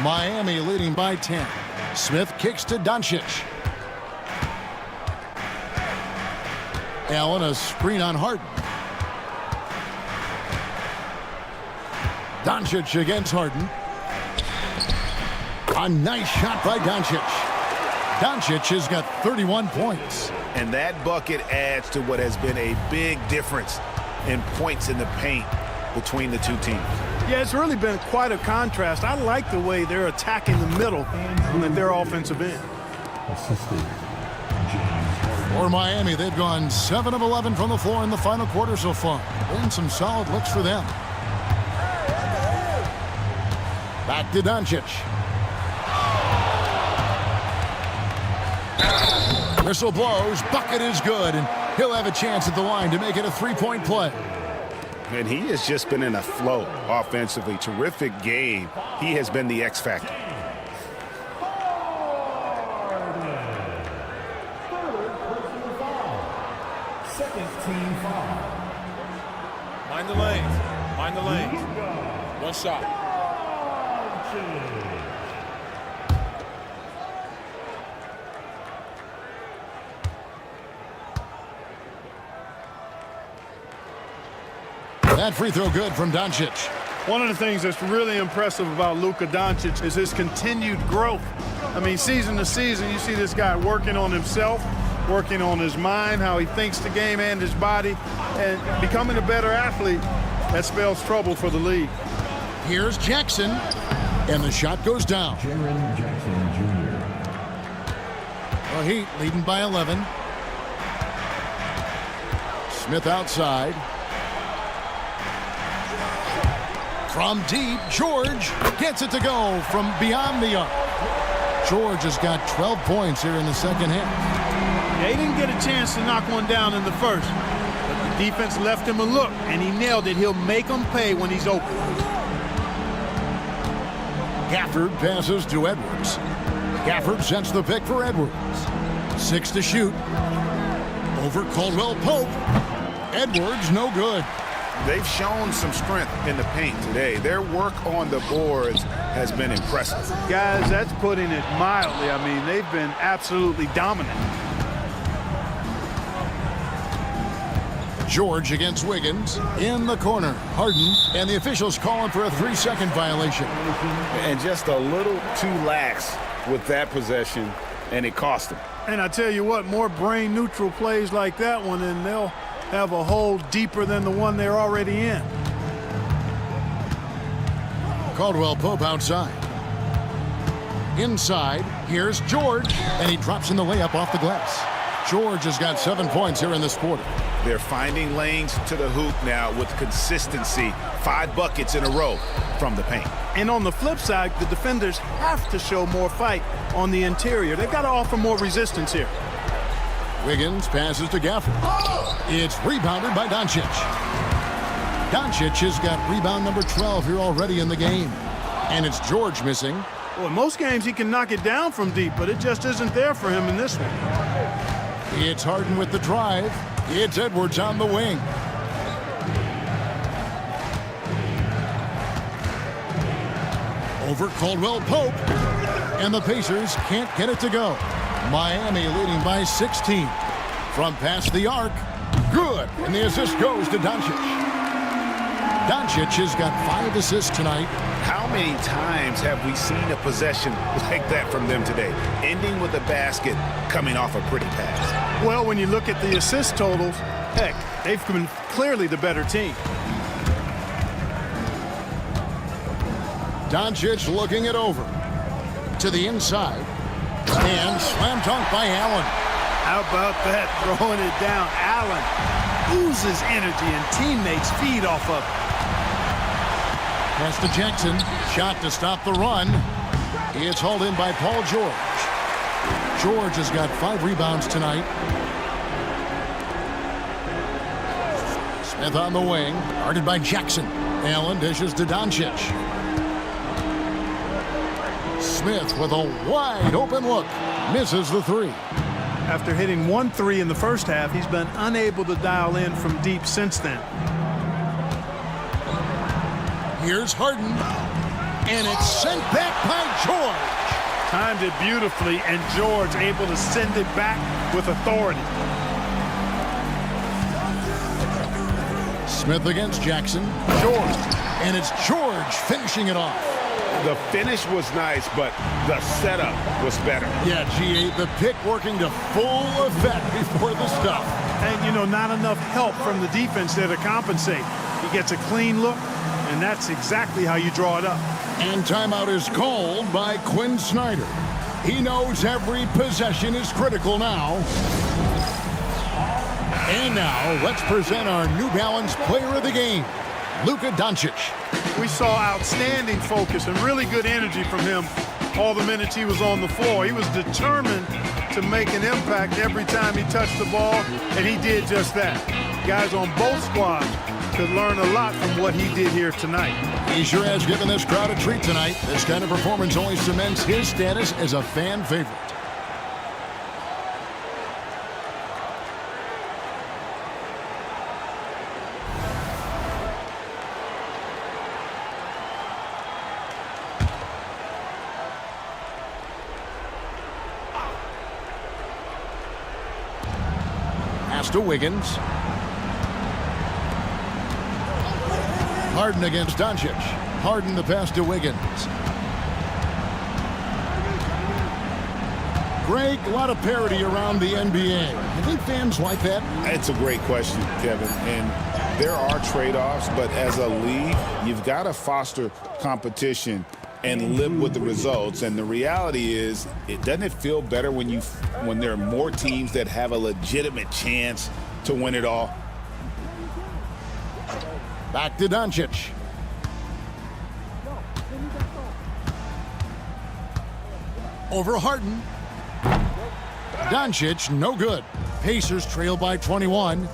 Miami leading by 10. Smith kicks to Doncic. Allen, a screen on Harden. Doncic against Harden. A nice shot by Doncic. Doncic has got 31 points. And that bucket adds to what has been a big difference in points in the paint between the two teams. Yeah, it's really been quite a contrast. I like the way they're attacking the middle and their offensive end. For Miami, they've gone 7 of 11 from the floor in the final quarter so far. Been some solid looks for them. Back to Doncic. Whistle blows. Bucket is good, and he'll have a chance at the line to make it a 3-point play. And he has just been in a flow offensively. Terrific game. He has been the X factor. Mind the lanes. Mind the lanes. One shot. That free throw good from Doncic. One of the things that's really impressive about Luka Doncic is his continued growth. I mean, season to season, you see this guy working on himself, working on his mind, how he thinks the game and his body, and becoming a better athlete. That spells trouble for the league. Here's Jackson, and the shot goes down. Jaren Jackson Jr. The Heat leading by 11. Smith outside. From deep, George gets it to go from beyond the arc. George has got 12 points here in the second half. They didn't get a chance to knock one down in the first, but the defense left him a look, and he nailed it. He'll make them pay when he's open. Gafford passes to Edwards. Gafford sets the pick for Edwards. 6 to shoot. Over Caldwell Pope. Edwards, no good. They've shown some strength in the paint today. Their work on the boards has been impressive. Guys, that's putting it mildly. I mean, they've been absolutely dominant. George against Wiggins in the corner. Harden, and the officials calling for a 3-second violation. And just a little too lax with that possession, and it cost them. And I tell you what, more brain neutral plays like that one, and they'll have a hole deeper than the one they're already in. Caldwell Pope outside. Inside, here's George, and he drops in the layup off the glass. George has got 7 points here in this quarter. They're finding lanes to the hoop now with consistency. 5 buckets in a row from the paint. And on the flip side, the defenders have to show more fight on the interior. They've got to offer more resistance here. Wiggins passes to Gafford. It's rebounded by Doncic. Doncic has got rebound number 12 here already in the game. And it's George missing. Well, in most games he can knock it down from deep, but it just isn't there for him in this one. It's Harden with the drive. It's Edwards on the wing. Over Caldwell Pope. And the Pacers can't get it to go. Miami leading by 16. From past the arc. Good. And the assist goes to Doncic. Doncic has got 5 assists tonight. How many times have we seen a possession like that from them today? Ending with a basket, coming off a pretty pass. Well, when you look at the assist totals, heck, they've been clearly the better team. Doncic looking it over. To the inside. And slam dunk by Allen. How about that, throwing it down? Allen oozes energy and teammates feed off of it. Pass to Jackson. Shot to stop the run. It's hauled in by Paul George. George has got 5 rebounds tonight. Smith on the wing. Guarded by Jackson. Allen dishes to Doncic. Smith with a wide open look. Misses the 3. After hitting 1 3 in the first half, he's been unable to dial in from deep since then. Here's Harden. And it's sent back by George. Timed it beautifully, and George able to send it back with authority. Smith against Jackson. George. And it's George finishing it off. The finish was nice, but the setup was better. Yeah, G8, the pick working to full effect before the stuff. And, you know, not enough help from the defense there to compensate. He gets a clean look, and that's exactly how you draw it up. And timeout is called by Quinn Snyder. He knows every possession is critical now. And now, let's present our New Balance Player of the Game, Luka Doncic. We saw outstanding focus and really good energy from him all the minutes he was on the floor. He was determined to make an impact every time he touched the ball, and he did just that. Guys on both squads could learn a lot from what he did here tonight. He sure has given this crowd a treat tonight. This kind of performance only cements his status as a fan favorite. Pass to Wiggins. Harden against Doncic. Harden the pass to Wiggins. Greg, a lot of parity around the NBA. You think fans like that? It's a great question, Kevin. And there are trade-offs, but as a league, you've got to foster competition and live with the results. And the reality is, doesn't it feel better when there are more teams that have a legitimate chance to win it all? Back to Doncic. Over Harden. Doncic, no good. Pacers trail by 21.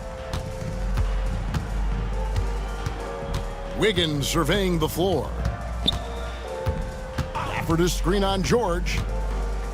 Wiggins surveying the floor. Gafford a screen on George.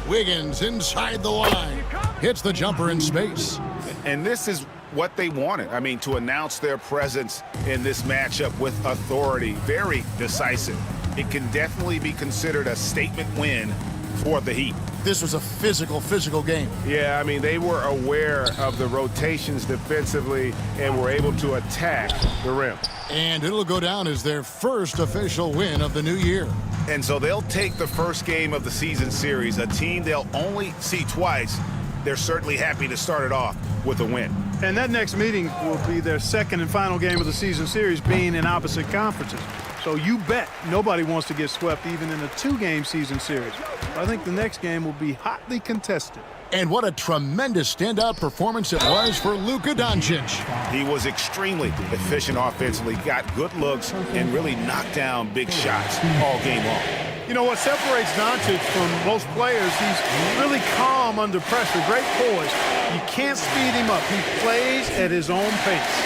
Wiggins inside the line. Hits the jumper in space. And this is what they wanted. I mean, to announce their presence in this matchup with authority, very decisive. It can definitely be considered a statement win for the Heat. This was a physical game. Yeah, I mean, they were aware of the rotations defensively and were able to attack the rim. And it'll go down as their first official win of the new year. And so they'll take the first game of the season series, a team they'll only see twice. They're certainly happy to start it off with a win. And that next meeting will be their second and final game of the season series, being in opposite conferences. So you bet nobody wants to get swept even in a 2-game season series. I think the next game will be hotly contested. And what a tremendous standout performance it was for Luka Doncic. He was extremely efficient offensively, got good looks, and really knocked down big shots all game long. You know what separates Doncic from most players, he's really calm under pressure, great poise. You can't speed him up. He plays at his own pace.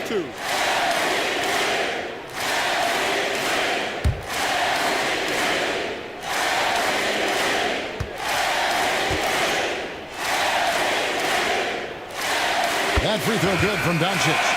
2-2. That free throw good from Doncic.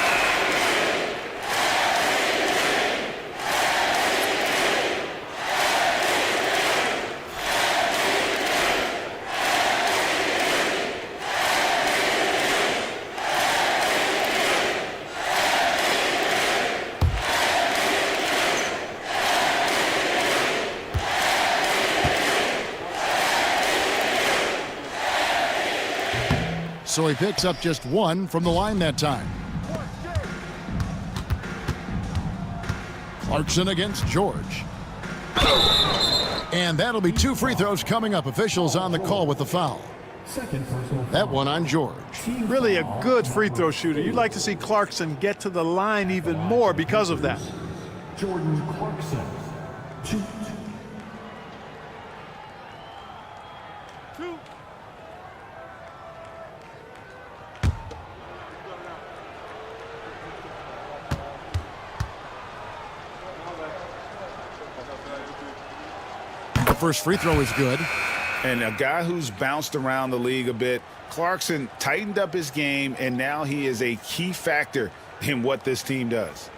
So he picks up just one from the line that time. Clarkson against George. And that'll be 2 free throws coming up. Officials on the call with the foul. That one on George. Really a good free throw shooter. You'd like to see Clarkson get to the line even more because of that. Jordan Clarkson, 2. First free throw is good. And a guy who's bounced around the league a bit, Clarkson tightened up his game, and now he is a key factor in what this team does.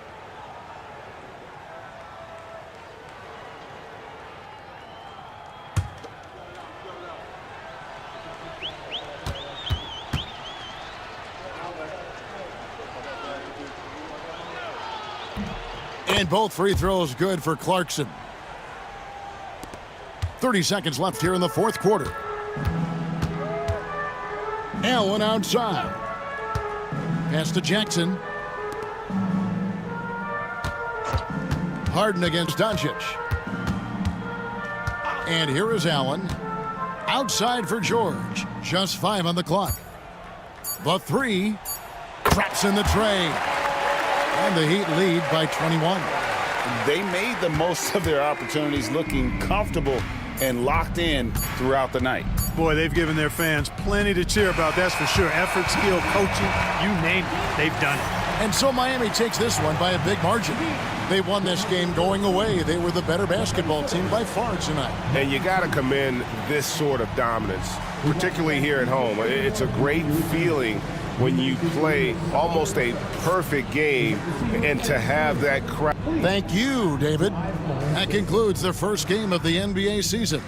And both free throws good for Clarkson. 30 seconds left here in the fourth quarter. Allen outside. Pass to Jackson. Harden against Doncic. And here is Allen. Outside for George. Just 5 on the clock. The 3. Traps in the tray. And the Heat lead by 21. They made the most of their opportunities, looking comfortable and locked in throughout the night. Boy, they've given their fans plenty to cheer about, that's for sure. Effort, skill, coaching, you name it, they've done it. And so Miami takes this one by a big margin. They won this game going away. They were the better basketball team by far tonight. And you got to commend this sort of dominance, particularly here at home. It's a great feeling when you play almost a perfect game and to have that crowd. Thank you, David. That concludes the first game of the NBA season.